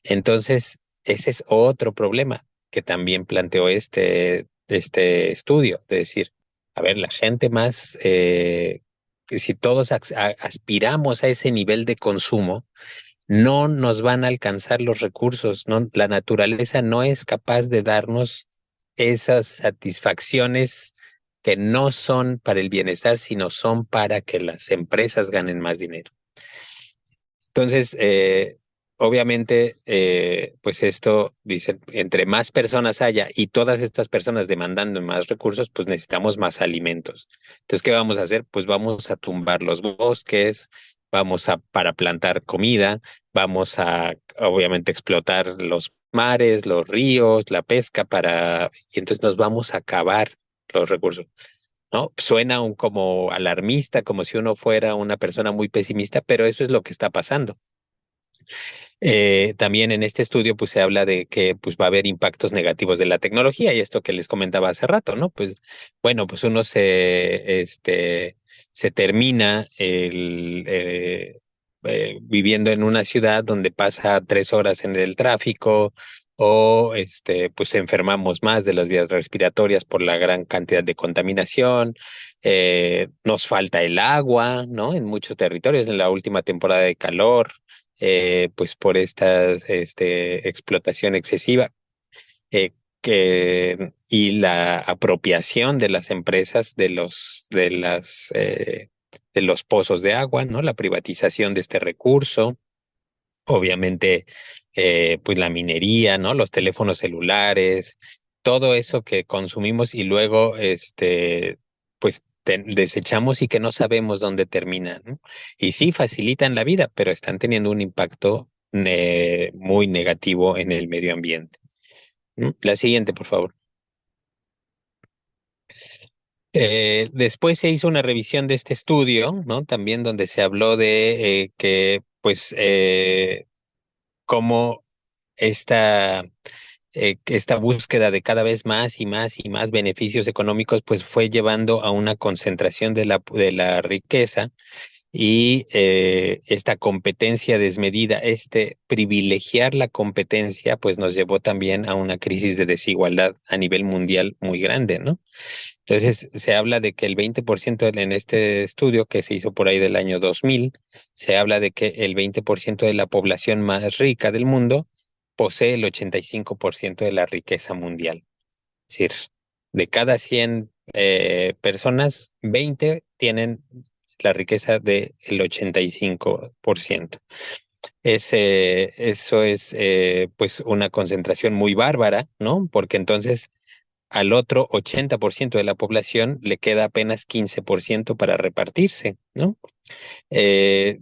Entonces, ese es otro problema que también planteó este estudio, de decir, a ver, la gente más, que si todos aspiramos a ese nivel de consumo, no nos van a alcanzar los recursos, ¿no? La naturaleza no es capaz de darnos esas satisfacciones que no son para el bienestar, sino son para que las empresas ganen más dinero. Entonces, obviamente, pues esto dice, entre más personas haya y todas estas personas demandando más recursos, pues necesitamos más alimentos. Entonces, ¿qué vamos a hacer? Pues vamos a tumbar los bosques, para plantar comida, vamos a, obviamente, explotar los mares, los ríos, la pesca y entonces nos vamos a acabar los recursos. ¿No? Suena como alarmista, como si uno fuera una persona muy pesimista, pero eso es lo que está pasando. También en este estudio pues se habla de que pues va a haber impactos negativos de la tecnología y esto que les comentaba hace rato, ¿no? Pues bueno, pues uno se termina viviendo en una ciudad donde pasa 3 horas en el tráfico o pues enfermamos más de las vías respiratorias por la gran cantidad de contaminación. Nos falta el agua, ¿no? En muchos territorios en la última temporada de calor, pues por esta explotación excesiva, y la apropiación de las empresas de los pozos de agua, ¿no? La privatización de este recurso. Obviamente, pues la minería, ¿no? Los teléfonos celulares, todo eso que consumimos y luego, pues desechamos y que no sabemos dónde termina, ¿no? Y sí, facilitan la vida, pero están teniendo un impacto muy negativo en el medio ambiente. ¿No? La siguiente, por favor. Después se hizo una revisión de este estudio, ¿no? También donde se habló de que, pues, cómo esta que esta búsqueda de cada vez más y más y más beneficios económicos, pues fue llevando a una concentración de la riqueza y esta competencia desmedida, privilegiar la competencia, pues nos llevó también a una crisis de desigualdad a nivel mundial muy grande, ¿no? Entonces, se habla de que el 20% en este estudio que se hizo por ahí del año 2000, se habla de que el 20% de la población más rica del mundo posee el 85% de la riqueza mundial. Es decir, de cada 100 personas, 20 tienen la riqueza del 85%. Eso es pues una concentración muy bárbara, ¿no? Porque entonces al otro 80% de la población le queda apenas 15% para repartirse, ¿no? Eh,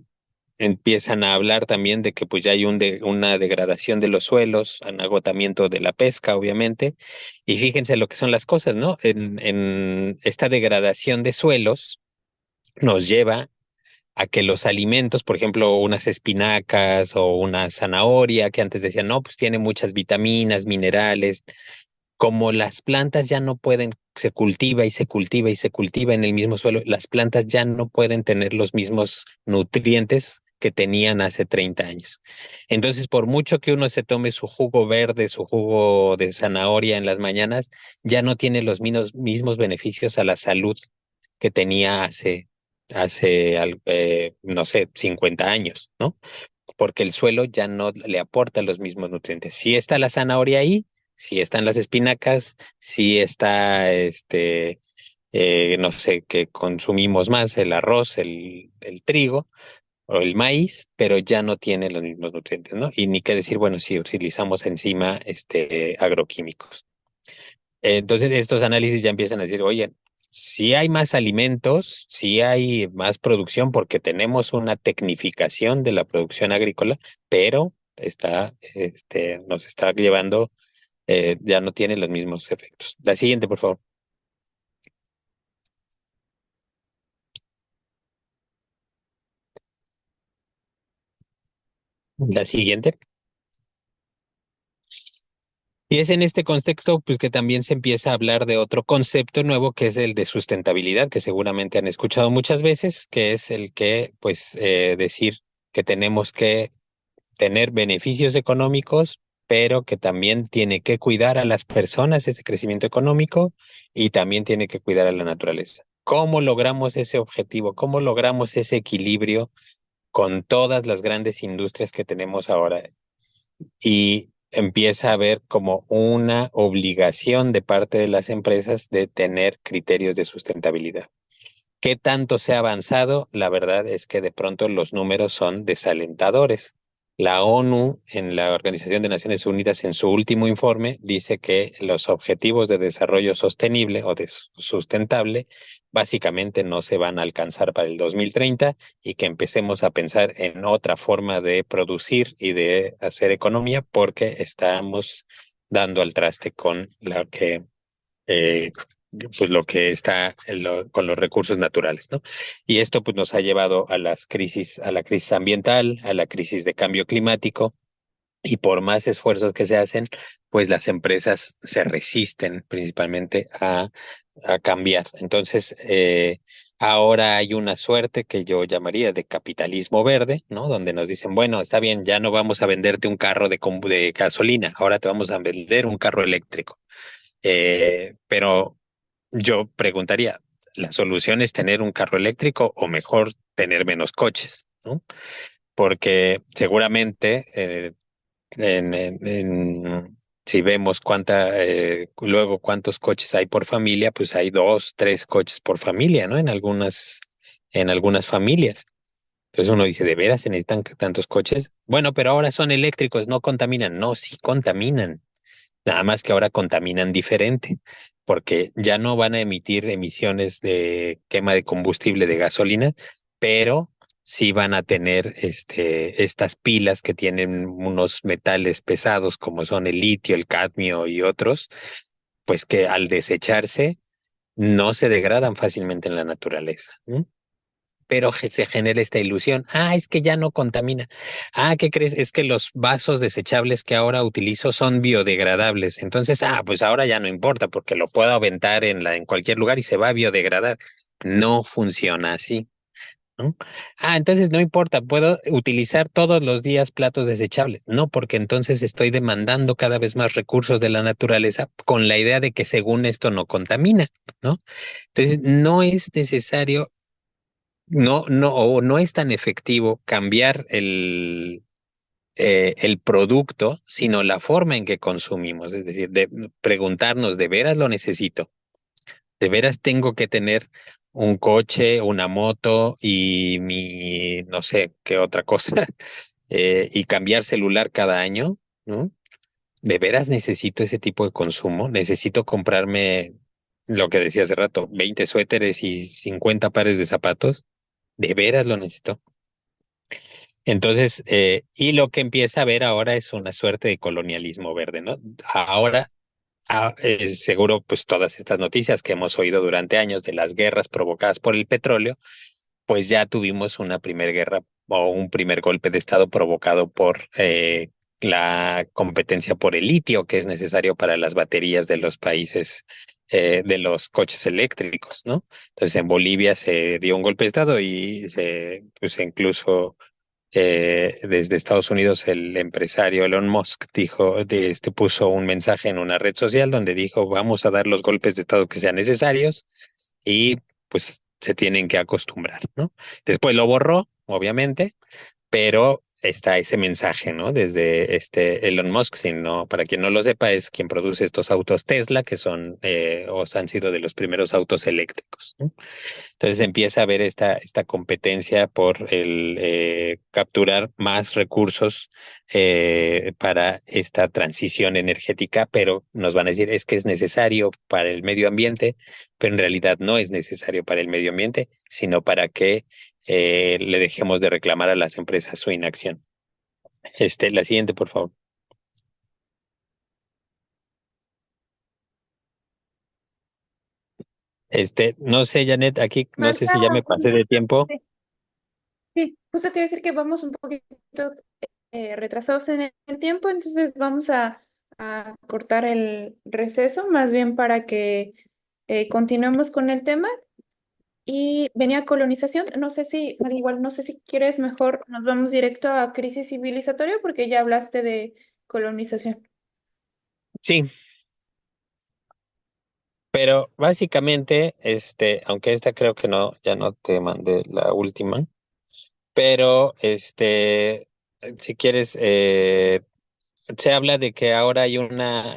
Empiezan a hablar también de que pues ya hay una degradación de los suelos, un agotamiento de la pesca, obviamente, y fíjense lo que son las cosas, ¿no? En esta degradación de suelos nos lleva a que los alimentos, por ejemplo, unas espinacas o una zanahoria, que antes decían, no, pues tiene muchas vitaminas, minerales, como las plantas ya no pueden, se cultiva y se cultiva y se cultiva en el mismo suelo, las plantas ya no pueden tener los mismos nutrientes que tenían hace 30 años. Entonces, por mucho que uno se tome su jugo verde, su jugo de zanahoria en las mañanas, ya no tiene los mismos beneficios a la salud que tenía no sé, 50 años, ¿no? Porque el suelo ya no le aporta los mismos nutrientes. Si está la zanahoria ahí, si están las espinacas, si está no sé, que consumimos más el arroz, el trigo o el maíz, pero ya no tiene los mismos nutrientes, ¿no? Y ni qué decir, bueno, si utilizamos encima agroquímicos. Entonces, estos análisis ya empiezan a decir, oye, si hay más alimentos, si hay más producción, porque tenemos una tecnificación de la producción agrícola, pero nos está llevando, ya no tiene los mismos efectos. La siguiente, por favor. La siguiente. Y es en este contexto, pues, que también se empieza a hablar de otro concepto nuevo, que es el de sustentabilidad, que seguramente han escuchado muchas veces, que es el que, pues, decir que tenemos que tener beneficios económicos, pero que también tiene que cuidar a las personas ese crecimiento económico y también tiene que cuidar a la naturaleza. ¿Cómo logramos ese objetivo? ¿Cómo logramos ese equilibrio con todas las grandes industrias que tenemos ahora? Y empieza a haber como una obligación de parte de las empresas de tener criterios de sustentabilidad. ¿Qué tanto se ha avanzado? La verdad es que de pronto los números son desalentadores. La ONU, en la Organización de Naciones Unidas, en su último informe, dice que los objetivos de desarrollo sostenible o de sustentable básicamente no se van a alcanzar para el 2030 y que empecemos a pensar en otra forma de producir y de hacer economía porque estamos dando al traste con lo que eh, pues lo que está con los recursos naturales, ¿no? Y esto pues nos ha llevado a las crisis, a la crisis ambiental, a la crisis de cambio climático, y por más esfuerzos que se hacen, pues las empresas se resisten principalmente a cambiar. Entonces, ahora hay una suerte que yo llamaría de capitalismo verde, ¿no? Donde nos dicen, bueno, está bien, ya no vamos a venderte un carro de gasolina, ahora te vamos a vender un carro eléctrico. Pero yo preguntaría, ¿la solución es tener un carro eléctrico o mejor tener menos coches, ¿no? Porque seguramente si vemos luego cuántos coches hay por familia, pues hay 2, 3 coches por familia, ¿no? En algunas familias. Entonces uno dice, ¿de veras se necesitan tantos coches? Bueno, pero ahora son eléctricos, no contaminan. No, sí contaminan. Nada más que ahora contaminan diferente, porque ya no van a emitir emisiones de quema de combustible de gasolina, pero sí van a tener estas pilas que tienen unos metales pesados como son el litio, el cadmio y otros, pues que al desecharse no se degradan fácilmente en la naturaleza. ¿No? Pero se genera esta ilusión. Ah, es que ya no contamina. Ah, ¿qué crees? Es que los vasos desechables que ahora utilizo son biodegradables. Entonces, pues ahora ya no importa porque lo puedo aventar en cualquier lugar y se va a biodegradar. No funciona así, ¿no? Entonces no importa, puedo utilizar todos los días platos desechables. No, porque entonces estoy demandando cada vez más recursos de la naturaleza con la idea de que según esto no contamina, ¿no? Entonces, no es necesario o no es tan efectivo cambiar el producto, sino la forma en que consumimos. Es decir, de preguntarnos, ¿de veras lo necesito? ¿De veras tengo que tener un coche, una moto y no sé, qué otra cosa, y cambiar celular cada año? ¿No? ¿De veras necesito ese tipo de consumo? ¿Necesito comprarme lo que decía hace rato, 20 suéteres y 50 pares de zapatos? ¿De veras lo necesito? Entonces, y lo que empieza a ver ahora es una suerte de colonialismo verde, ¿no? Ahora, seguro, pues todas estas noticias que hemos oído durante años de las guerras provocadas por el petróleo, pues ya tuvimos una primera guerra o un primer golpe de estado provocado por la competencia por el litio que es necesario para las baterías de los países, de los coches eléctricos, ¿no? Entonces en Bolivia se dio un golpe de estado y pues incluso desde Estados Unidos el empresario Elon Musk puso un mensaje en una red social donde dijo, vamos a dar los golpes de estado que sean necesarios y pues se tienen que acostumbrar, ¿no? Después lo borró, obviamente, pero está ese mensaje, ¿no? Desde Elon Musk, para quien no lo sepa, es quien produce estos autos Tesla, que son o han sido de los primeros autos eléctricos, ¿no? Entonces empieza a haber esta competencia por el capturar más recursos para esta transición energética, pero nos van a decir es que es necesario para el medio ambiente, pero en realidad no es necesario para el medio ambiente, sino para que le dejemos de reclamar a las empresas su inacción. La siguiente, por favor. No sé, Janet, aquí no sé Marta, si ya me pasé de tiempo. sí, sí, justo te iba a decir que vamos un poquito retrasados en el tiempo, entonces vamos a cortar el receso, más bien para que continuemos con el tema. y venía colonización. No sé si, igual no sé si quieres, mejor nos vamos directo a crisis civilizatoria porque ya hablaste de colonización. Sí, pero básicamente, aunque esta creo que no, ya no te mandé la última, pero si quieres, se habla de que ahora hay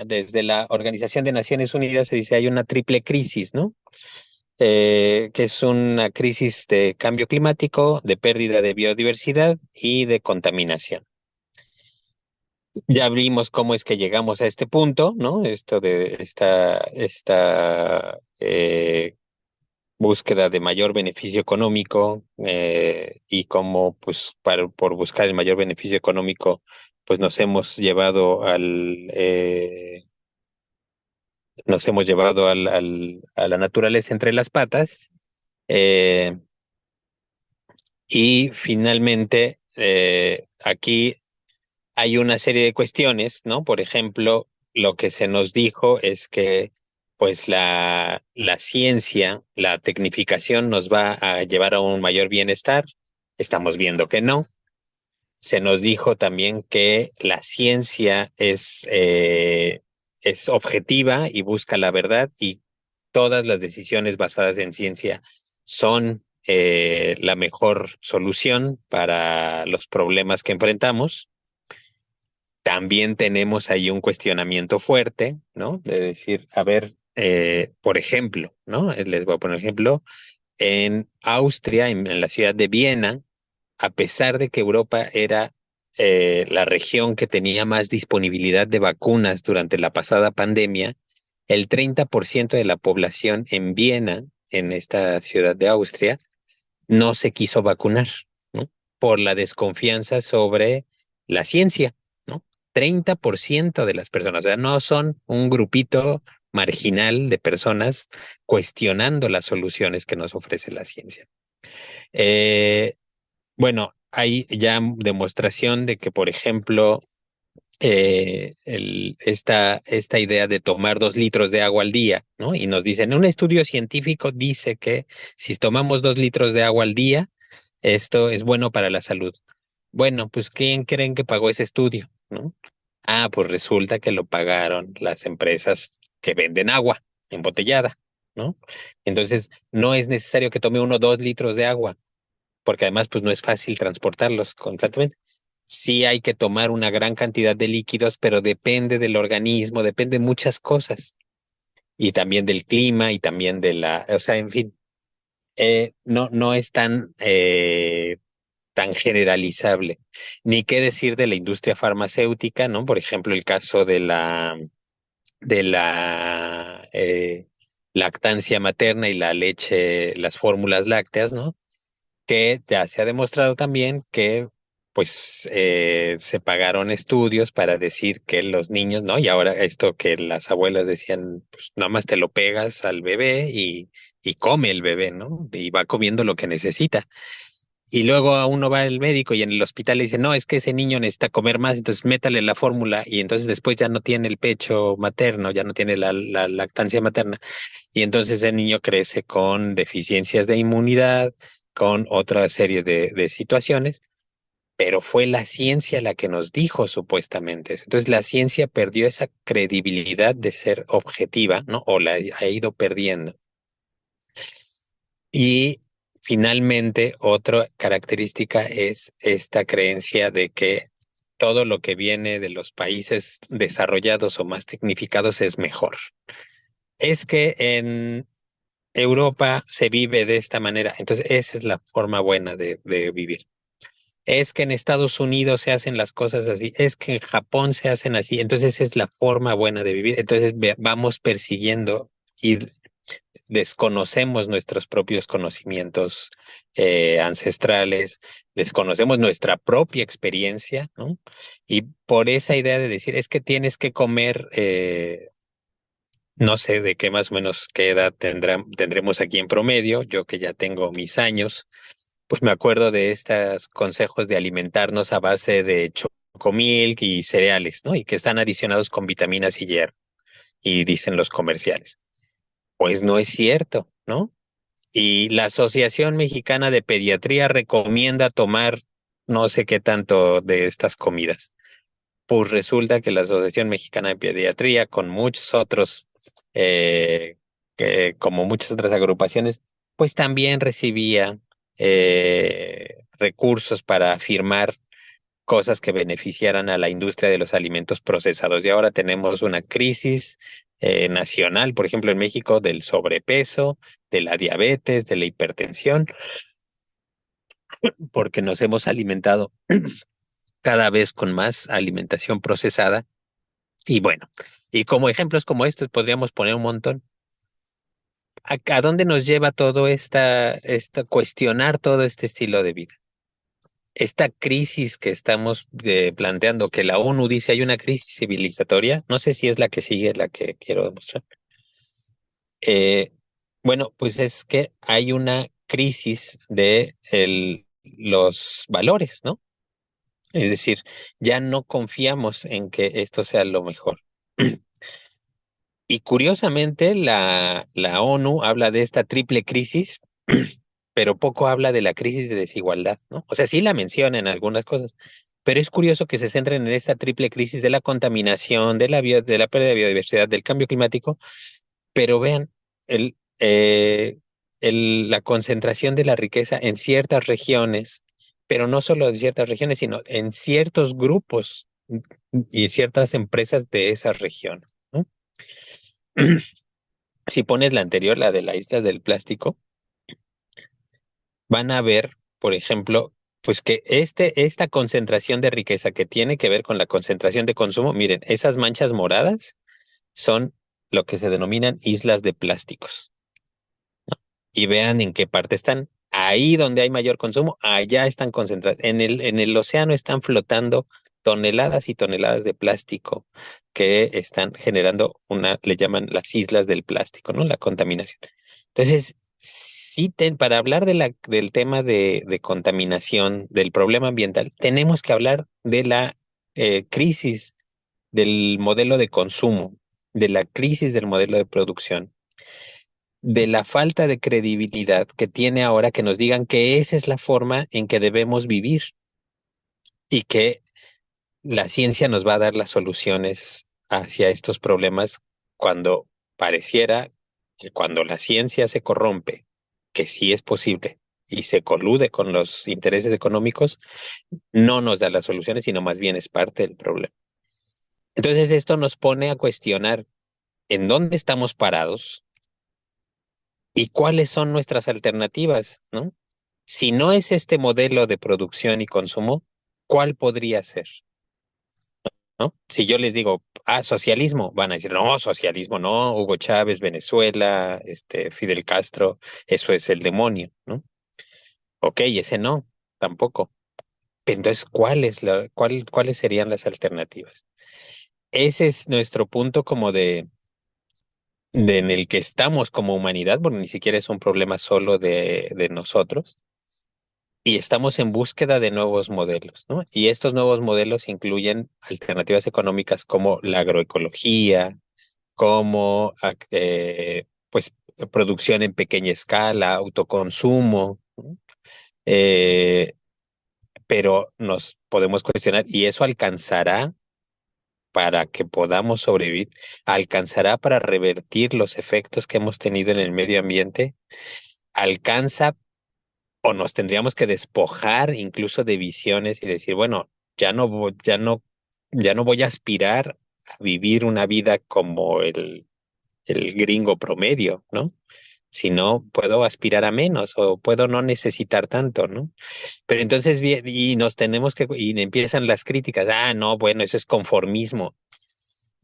desde la Organización de Naciones Unidas se dice hay una triple crisis, ¿no? Que es una crisis de cambio climático, de pérdida de biodiversidad y de contaminación. Ya vimos cómo es que llegamos a este punto, ¿no? Esto de esta búsqueda de mayor beneficio económico y cómo, pues, por buscar el mayor beneficio económico, pues nos hemos llevado a la naturaleza entre las patas. eh, y finalmente, aquí hay una serie de cuestiones, ¿no? Por ejemplo, lo que se nos dijo es que pues la ciencia, la tecnificación nos va a llevar a un mayor bienestar. Estamos viendo que no. Se nos dijo también que la ciencia es objetiva y busca la verdad y todas las decisiones basadas en ciencia son la mejor solución para los problemas que enfrentamos. También tenemos ahí un cuestionamiento fuerte, ¿no? De decir, a ver, por ejemplo, ¿no? Les voy a poner ejemplo, en Austria, en la ciudad de Viena, a pesar de que Europa era la región que tenía más disponibilidad de vacunas durante la pasada pandemia, el 30% de la población en Viena, en esta ciudad de Austria, no se quiso vacunar, ¿no? Por la desconfianza sobre la ciencia, ¿no? 30% de las personas, o sea, no son un grupito marginal de personas cuestionando las soluciones que nos ofrece la ciencia. Eh, bueno, hay ya demostración de que, por ejemplo, esta idea de tomar 2 litros de agua al día, ¿no? Y nos dicen, un estudio científico dice que si tomamos 2 litros de agua al día, esto es bueno para la salud. Bueno, pues ¿quién creen que pagó ese estudio? ¿No? Ah, pues resulta que lo pagaron las empresas que venden agua embotellada, ¿no? Entonces, no es necesario que tome uno 2 litros de agua porque además pues no es fácil transportarlos constantemente. Sí hay que tomar una gran cantidad de líquidos, pero depende del organismo, depende de muchas cosas y también del clima y también o sea, en fin, no es tan generalizable. Ni qué decir de la industria farmacéutica, ¿no? Por ejemplo, el caso de la lactancia materna y la leche, las fórmulas lácteas, ¿no? Que ya se ha demostrado también que pues se pagaron estudios para decir que los niños, ¿no? Y ahora esto que las abuelas decían, pues nada más te lo pegas al bebé y come el bebé, ¿no? Y va comiendo lo que necesita. Y luego a uno va al médico y en el hospital le dice, no, es que ese niño necesita comer más, entonces métale la fórmula y entonces después ya no tiene el pecho materno, ya no tiene la lactancia materna. Y entonces el niño crece con deficiencias de inmunidad, con otra serie de situaciones, pero fue la ciencia la que nos dijo supuestamente eso. Entonces la ciencia perdió esa credibilidad de ser objetiva, ¿no? O la ha ido perdiendo. Y finalmente, otra característica es esta creencia de que todo lo que viene de los países desarrollados o más tecnificados es mejor. Es que en Europa se vive de esta manera, entonces esa es la forma buena de vivir. Es que en Estados Unidos se hacen las cosas así, es que en Japón se hacen así, entonces esa es la forma buena de vivir. Entonces vamos persiguiendo y desconocemos nuestros propios conocimientos ancestrales, desconocemos nuestra propia experiencia, ¿no? Y por esa idea de decir, es que tienes que comer no sé de qué más o menos qué edad tendremos aquí en promedio, yo que ya tengo mis años, pues me acuerdo de estos consejos de alimentarnos a base de chocomilk y cereales, ¿no? Y que están adicionados con vitaminas y hierro, y dicen los comerciales. Pues no es cierto, ¿no? Y la Asociación Mexicana de Pediatría recomienda tomar no sé qué tanto de estas comidas. Pues resulta que la Asociación Mexicana de Pediatría, con muchos otros, como muchas otras agrupaciones, pues también recibía recursos para firmar cosas que beneficiaran a la industria de los alimentos procesados. Y ahora tenemos una crisis nacional, por ejemplo, en México, del sobrepeso, de la diabetes, de la hipertensión, porque nos hemos alimentado cada vez con más alimentación procesada. Y bueno, y como ejemplos como estos podríamos poner un montón. ¿A dónde nos lleva todo cuestionar todo este estilo de vida? Esta crisis que estamos planteando, que la ONU dice hay una crisis civilizatoria, no sé si es la que sigue, la que quiero demostrar. Eh, bueno, pues es que hay una crisis de los valores, ¿no? Es decir, ya no confiamos en que esto sea lo mejor. Y curiosamente, la ONU habla de esta triple crisis, pero poco habla de la crisis de desigualdad, ¿no? O sea, sí la menciona en algunas cosas, pero es curioso que se centren en esta triple crisis de la contaminación, de la pérdida de biodiversidad, del cambio climático, pero vean el, eh, la concentración de la riqueza en ciertas regiones, pero no solo en ciertas regiones, sino en ciertos grupos y ciertas empresas de esas regiones, ¿no? Si pones la anterior, la de la isla del plástico, van a ver, por ejemplo, pues que esta concentración de riqueza que tiene que ver con la concentración de consumo, miren, esas manchas moradas son lo que se denominan islas de plásticos. Y vean en qué parte están. Ahí donde hay mayor consumo, allá están concentradas. En el océano están flotando toneladas y toneladas de plástico que están generando le llaman las islas del plástico, ¿no? La contaminación. Entonces, sí, para hablar del tema de contaminación, del problema ambiental, tenemos que hablar de la crisis del modelo de consumo, de la crisis del modelo de producción, de la falta de credibilidad que tiene ahora que nos digan que esa es la forma en que debemos vivir y que la ciencia nos va a dar las soluciones hacia estos problemas cuando pareciera que cuando la ciencia se corrompe, que sí es posible y se colude con los intereses económicos, no nos da las soluciones, sino más bien es parte del problema. Entonces esto nos pone a cuestionar en dónde estamos parados y cuáles son nuestras alternativas, ¿no? Si no es este modelo de producción y consumo, ¿cuál podría ser? ¿No? Si yo les digo, socialismo, van a decir, no, socialismo no, Hugo Chávez, Venezuela, Fidel Castro, eso es el demonio, ¿no? Ok, ese no, tampoco. Entonces, ¿cuáles serían las alternativas? Ese es nuestro punto como en el que estamos como humanidad, porque ni siquiera es un problema solo de nosotros. Y estamos en búsqueda de nuevos modelos, ¿no? Y estos nuevos modelos incluyen alternativas económicas como la agroecología, como pues producción en pequeña escala, autoconsumo, ¿no? Eh, pero nos podemos cuestionar, ¿y eso alcanzará para que podamos sobrevivir? ¿Alcanzará para revertir los efectos que hemos tenido en el medio ambiente? ¿Alcanza o nos tendríamos que despojar incluso de visiones y decir, bueno, ya no voy a aspirar a vivir una vida como el gringo promedio, ¿no? Sino puedo aspirar a menos o puedo no necesitar tanto, ¿no? Pero entonces, y nos tenemos y empiezan las críticas, no, bueno, eso es conformismo.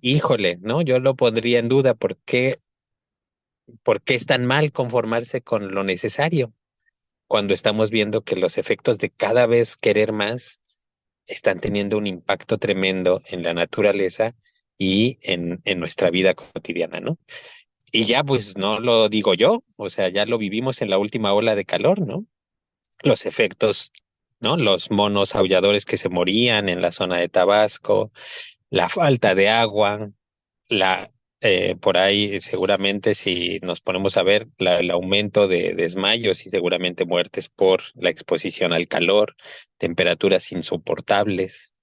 Híjole, ¿no? Yo lo pondría en duda, ¿por qué es tan mal conformarse con lo necesario? Cuando estamos viendo que los efectos de cada vez querer más están teniendo un impacto tremendo en la naturaleza y en nuestra vida cotidiana, ¿no? Y ya pues no lo digo yo, o sea, ya lo vivimos en la última ola de calor, ¿no? Los efectos, ¿no? Los monos aulladores que se morían en la zona de Tabasco, la falta de agua, la por ahí seguramente si nos ponemos a ver el aumento de desmayos y seguramente muertes por la exposición al calor, temperaturas insoportables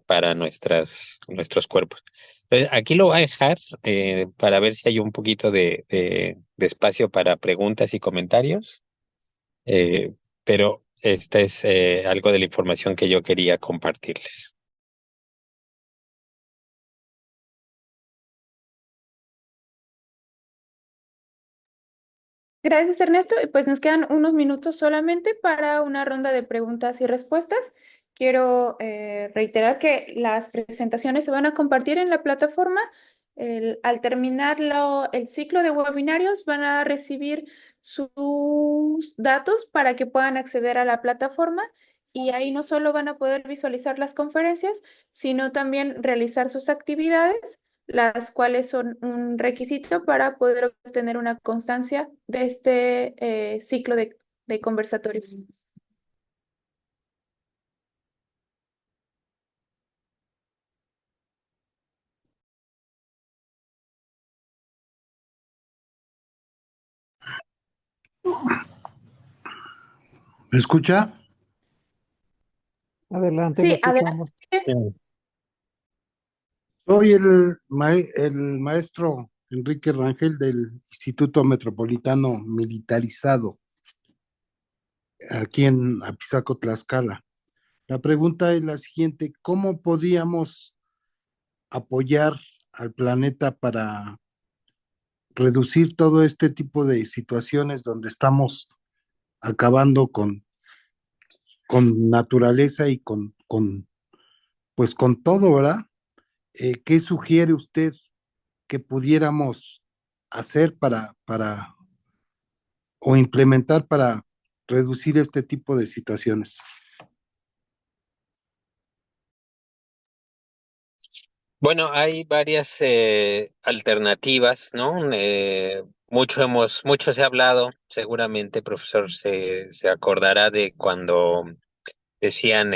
para nuestros cuerpos. Entonces, aquí lo voy a dejar para ver si hay un poquito de espacio para preguntas y comentarios, pero esta es algo de la información que yo quería compartirles. Gracias, Ernesto. Y pues nos quedan unos minutos solamente para una ronda de preguntas y respuestas. Quiero reiterar que las presentaciones se van a compartir en la plataforma. Al terminar el ciclo de webinarios, van a recibir sus datos para que puedan acceder a la plataforma y ahí no solo van a poder visualizar las conferencias, sino también realizar sus actividades, las cuales son un requisito para poder obtener una constancia de este ciclo de conversatorios. ¿Me escucha? Adelante, le Sí, adelante. escuchamos. Soy el maestro Enrique Rangel del Instituto Metropolitano Militarizado, aquí en Apizaco, Tlaxcala. La pregunta es la siguiente: ¿cómo podríamos apoyar al planeta para reducir todo este tipo de situaciones donde estamos acabando con naturaleza y pues con todo, ¿verdad? ¿Qué sugiere usted que pudiéramos hacer o implementar para reducir este tipo de situaciones? Bueno, hay varias alternativas, ¿no? Mucho se ha hablado, seguramente, profesor, se acordará de cuando decían,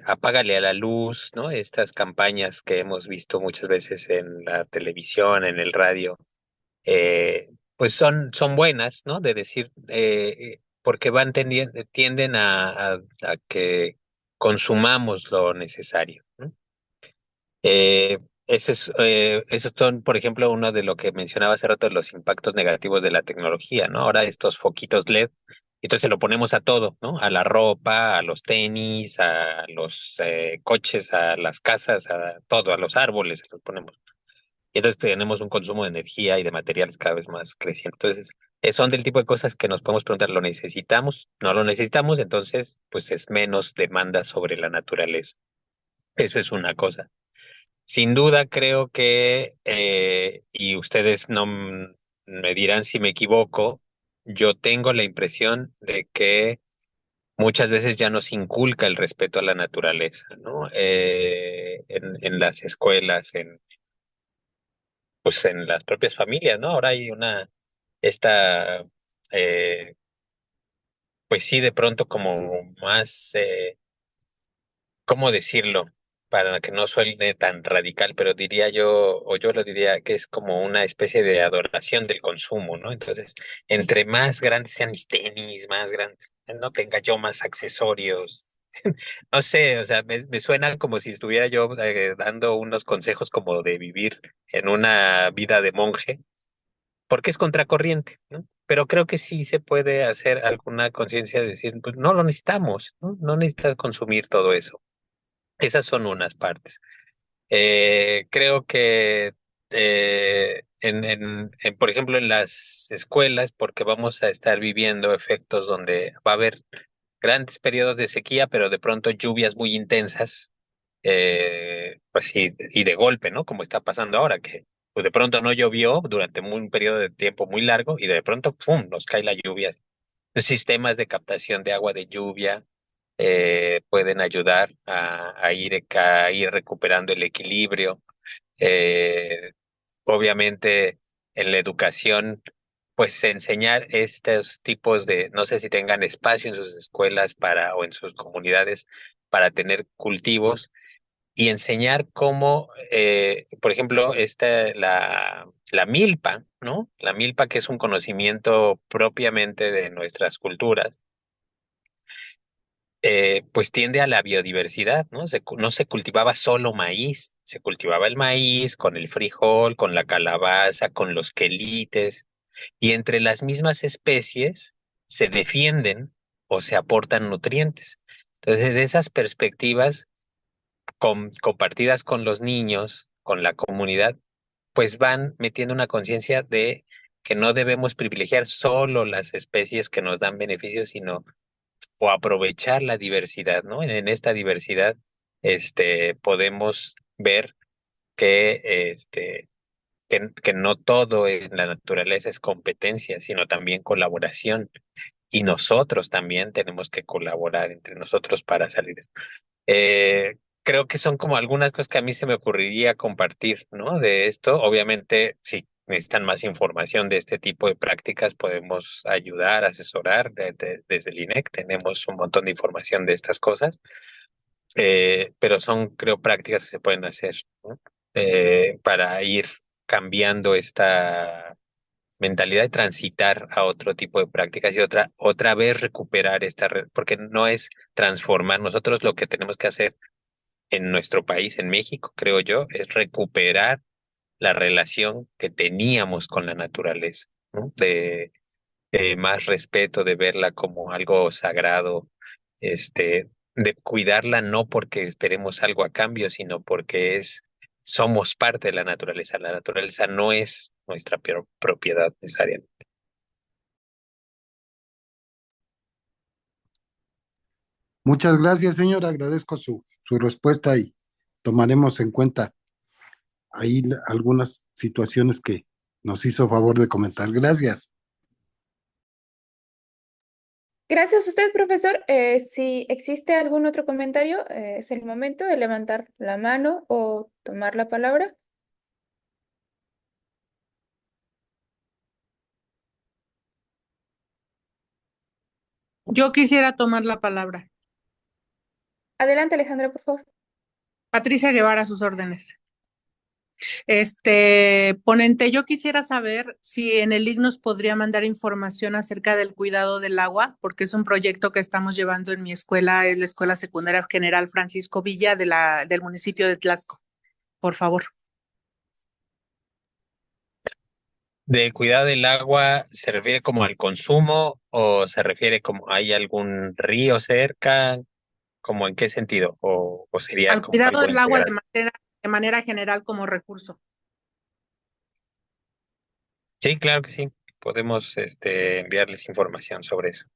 apágale a la luz, ¿no? Estas campañas que hemos visto muchas veces en la televisión, en el radio, pues son buenas, ¿no? De decir, porque tienden a que consumamos lo necesario, ¿no? Esos son, por ejemplo, uno de lo que mencionaba hace rato, los impactos negativos de la tecnología, ¿no? Ahora estos foquitos LED, entonces se lo ponemos a todo, ¿no? A la ropa, a los tenis, a los coches, a las casas, a todo, a los árboles, se los ponemos. Y entonces tenemos un consumo de energía y de materiales cada vez más creciente. Entonces, son del tipo de cosas que nos podemos preguntar, ¿lo necesitamos? ¿No lo necesitamos? Entonces, pues es menos demanda sobre la naturaleza. Eso es una cosa. Sin duda creo que, y ustedes no me dirán si me equivoco, yo tengo la impresión de que muchas veces ya nos inculca el respeto a la naturaleza, ¿no? En las escuelas, pues en las propias familias, ¿no? Ahora hay esta, eh, pues sí, de pronto como más, ¿cómo decirlo? Para que no suene tan radical, pero diría yo, o yo lo diría que es como una especie de adoración del consumo, ¿no? Entonces, entre más grandes sean mis tenis, más grandes, no tenga yo más accesorios. No sé, o sea, me suena como si estuviera yo dando unos consejos como de vivir en una vida de monje, porque es contracorriente, ¿no? Pero creo que sí se puede hacer alguna conciencia de decir, pues no lo necesitamos, ¿no? No necesitas consumir todo eso. Esas son unas partes. Creo que, por ejemplo, en las escuelas, porque vamos a estar viviendo efectos donde va a haber grandes periodos de sequía, pero de pronto lluvias muy intensas, pues sí, y de golpe, ¿no? Como está pasando ahora, que pues de pronto no llovió durante un periodo de tiempo muy largo y de pronto, ¡pum!, nos cae la lluvia. Sistemas de captación de agua de lluvia pueden ayudar a ir recuperando el equilibrio. Eh, Obviamente, en la educación, pues enseñar estos tipos no sé si tengan espacio en sus escuelas o en sus comunidades para tener cultivos, y enseñar cómo, por ejemplo, la milpa, ¿no? La milpa, que es un conocimiento propiamente de nuestras culturas, pues tiende a la biodiversidad, ¿no? No se cultivaba solo maíz, se cultivaba el maíz con el frijol, con la calabaza, con los quelites, y entre las mismas especies se defienden o se aportan nutrientes. Entonces, esas perspectivas compartidas con los niños, con la comunidad, pues van metiendo una conciencia de que no debemos privilegiar solo las especies que nos dan beneficios, sino o aprovechar la diversidad, ¿no? En esta diversidad, podemos ver que, que no todo en la naturaleza es competencia, sino también colaboración. Y nosotros también tenemos que colaborar entre nosotros para salir de esto. Creo que son como algunas cosas que a mí se me ocurriría compartir, ¿no? De esto, obviamente, si necesitan más información de este tipo de prácticas, podemos ayudar, asesorar desde el INEC. Tenemos un montón de información de estas cosas, pero son, creo, prácticas que se pueden hacer, ¿no? Para ir cambiando esta mentalidad de transitar a otro tipo de prácticas y otra vez recuperar porque no es transformar. Nosotros lo que tenemos que hacer en nuestro país, en México, creo yo, es recuperar la relación que teníamos con la naturaleza, ¿no? De más respeto, de verla como algo sagrado, de cuidarla no porque esperemos algo a cambio, sino porque somos parte de la naturaleza. La naturaleza no es nuestra propiedad necesariamente. Muchas gracias, señor. Agradezco su respuesta y tomaremos en cuenta ahí algunas situaciones que nos hizo favor de comentar. Gracias. Gracias a usted, profesor. Si existe algún otro comentario, es el momento de levantar la mano o tomar la palabra. Yo quisiera tomar la palabra. Adelante, Alejandra, por favor. Patricia Guevara, a sus órdenes. Ponente, yo quisiera saber si en el IGNOS podría mandar información acerca del cuidado del agua, porque es un proyecto que estamos llevando en mi escuela, es la Escuela Secundaria General Francisco Villa del municipio de Tlaxco. Por favor. ¿Del cuidado del agua se refiere como al consumo o se refiere como hay algún río cerca? ¿Cómo en qué sentido? ¿O sería Al como cuidado algo del agua integral? de manera general como recurso. Sí, claro que sí. Podemos enviarles información sobre eso.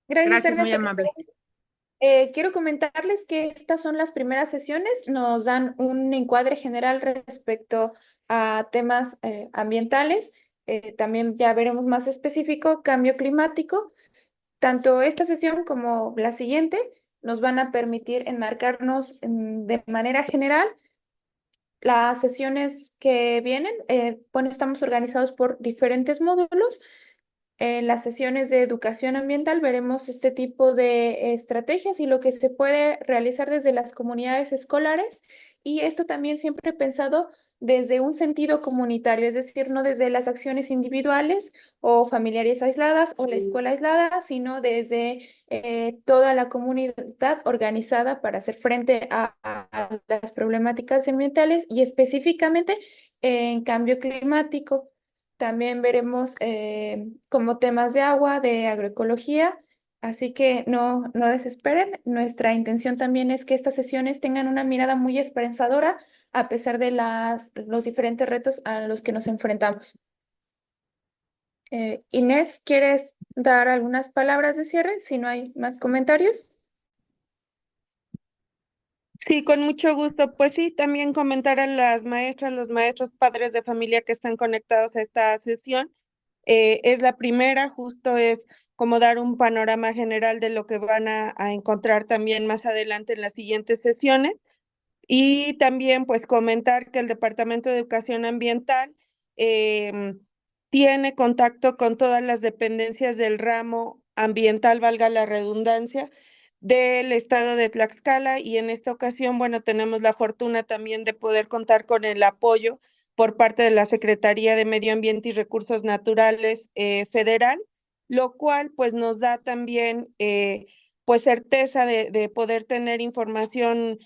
Gracias, Gracias, muy Ernesto. amable. Quiero comentarles que estas son las primeras sesiones. Nos dan un encuadre general respecto a temas ambientales. También ya veremos más específico cambio climático. Tanto esta sesión como la siguiente nos van a permitir enmarcarnos de manera general. Las sesiones que vienen, bueno, estamos organizados por diferentes módulos. En las sesiones de educación ambiental veremos este tipo de estrategias y lo que se puede realizar desde las comunidades escolares, y esto también siempre pensado desde un sentido comunitario, es decir, no desde las acciones individuales o familiares aisladas o la escuela aislada, sino desde toda la comunidad organizada para hacer frente a las problemáticas ambientales y específicamente en cambio climático. También veremos como temas de agua, de agroecología, así que no desesperen. Nuestra intención también es que estas sesiones tengan una mirada muy esperanzadora a pesar de los diferentes retos a los que nos enfrentamos. Inés, ¿quieres dar algunas palabras de cierre si no hay más comentarios? Sí, con mucho gusto. Pues sí, también comentar a las maestras, los maestros, padres de familia que están conectados a esta sesión. Es la primera, justo es como dar un panorama general de lo que van a encontrar también más adelante en las siguientes sesiones. Y también pues comentar que el Departamento de Educación Ambiental tiene contacto con todas las dependencias del ramo ambiental, valga la redundancia, del estado de Tlaxcala, y en esta ocasión, bueno, tenemos la fortuna también de poder contar con el apoyo por parte de la Secretaría de Medio Ambiente y Recursos Naturales federal, lo cual pues nos da también pues certeza de poder tener información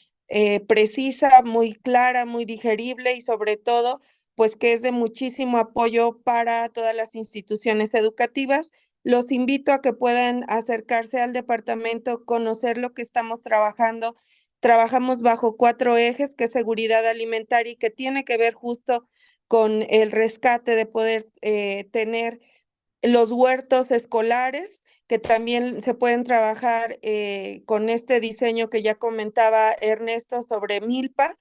precisa, muy clara, muy digerible y sobre todo pues que es de muchísimo apoyo para todas las instituciones educativas. Los invito a que puedan acercarse al departamento, conocer lo que estamos trabajando. Trabajamos bajo 4 ejes, que es seguridad alimentaria y que tiene que ver justo con el rescate de poder tener los huertos escolares, que también se pueden trabajar con este diseño que ya comentaba Ernesto sobre milpa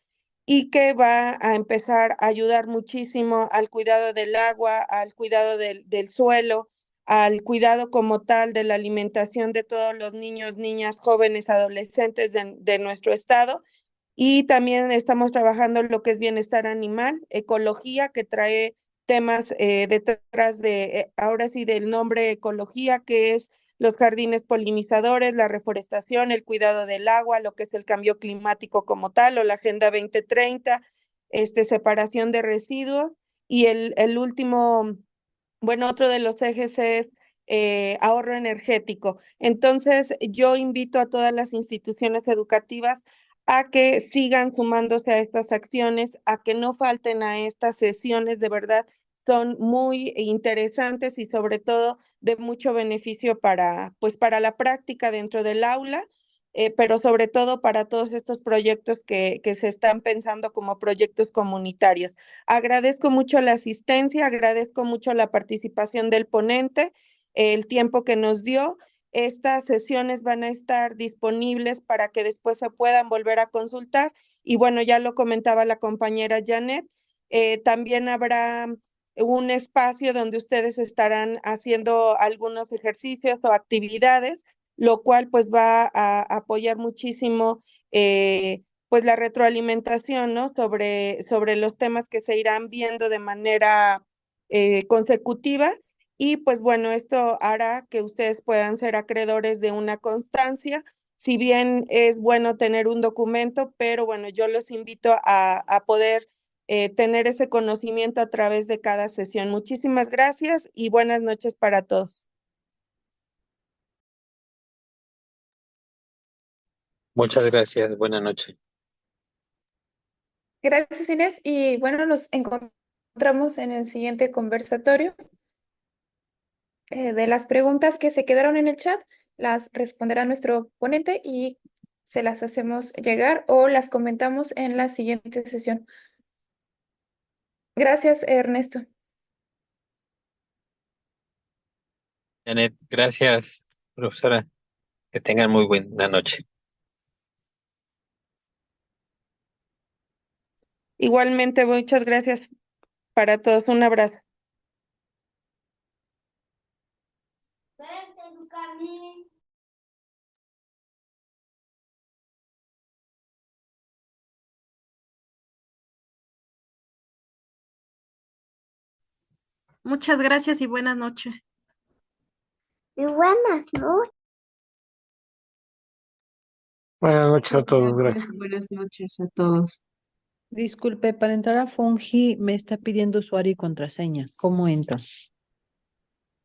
y que va a empezar a ayudar muchísimo al cuidado del agua, al cuidado del suelo, al cuidado como tal de la alimentación de todos los niños, niñas, jóvenes, adolescentes de nuestro estado. Y también estamos trabajando en lo que es bienestar animal, ecología, que trae temas detrás de, ahora sí, del nombre ecología, que es los jardines polinizadores, la reforestación, el cuidado del agua, lo que es el cambio climático como tal, o la Agenda 2030, separación de residuos. Y el último, bueno, otro de los ejes es ahorro energético. Entonces, yo invito a todas las instituciones educativas a que sigan sumándose a estas acciones, a que no falten a estas sesiones, de verdad, son muy interesantes y sobre todo de mucho beneficio para, pues, para la práctica dentro del aula, pero sobre todo para todos estos proyectos que se están pensando como proyectos comunitarios. Agradezco mucho la asistencia, agradezco mucho la participación del ponente, el tiempo que nos dio. Estas sesiones van a estar disponibles para que después se puedan volver a consultar. Y bueno, ya lo comentaba la compañera Janet, también habrá un espacio donde ustedes estarán haciendo algunos ejercicios o actividades, lo cual pues va a apoyar muchísimo pues la retroalimentación, ¿no? Sobre los temas que se irán viendo de manera consecutiva. Y pues bueno, esto hará que ustedes puedan ser acreedores de una constancia. Si bien es bueno tener un documento, pero bueno, yo los invito a poder tener ese conocimiento a través de cada sesión. Muchísimas gracias y buenas noches para todos. Muchas gracias, buena noche. Gracias, Inés. Y bueno, nos encontramos en el siguiente conversatorio. De las preguntas que se quedaron en el chat, las responderá nuestro ponente y se las hacemos llegar o las comentamos en la siguiente sesión. Gracias, Ernesto. Janet, gracias, profesora. Que tengan muy buena noche. Igualmente, muchas gracias para todos. Un abrazo. Muchas gracias y buenas noches. Y buenas noches. Buenas noches a todos, Gracias, buenas noches a todos. Disculpe, para entrar a Fungi me está pidiendo usuario y contraseña. ¿Cómo entro?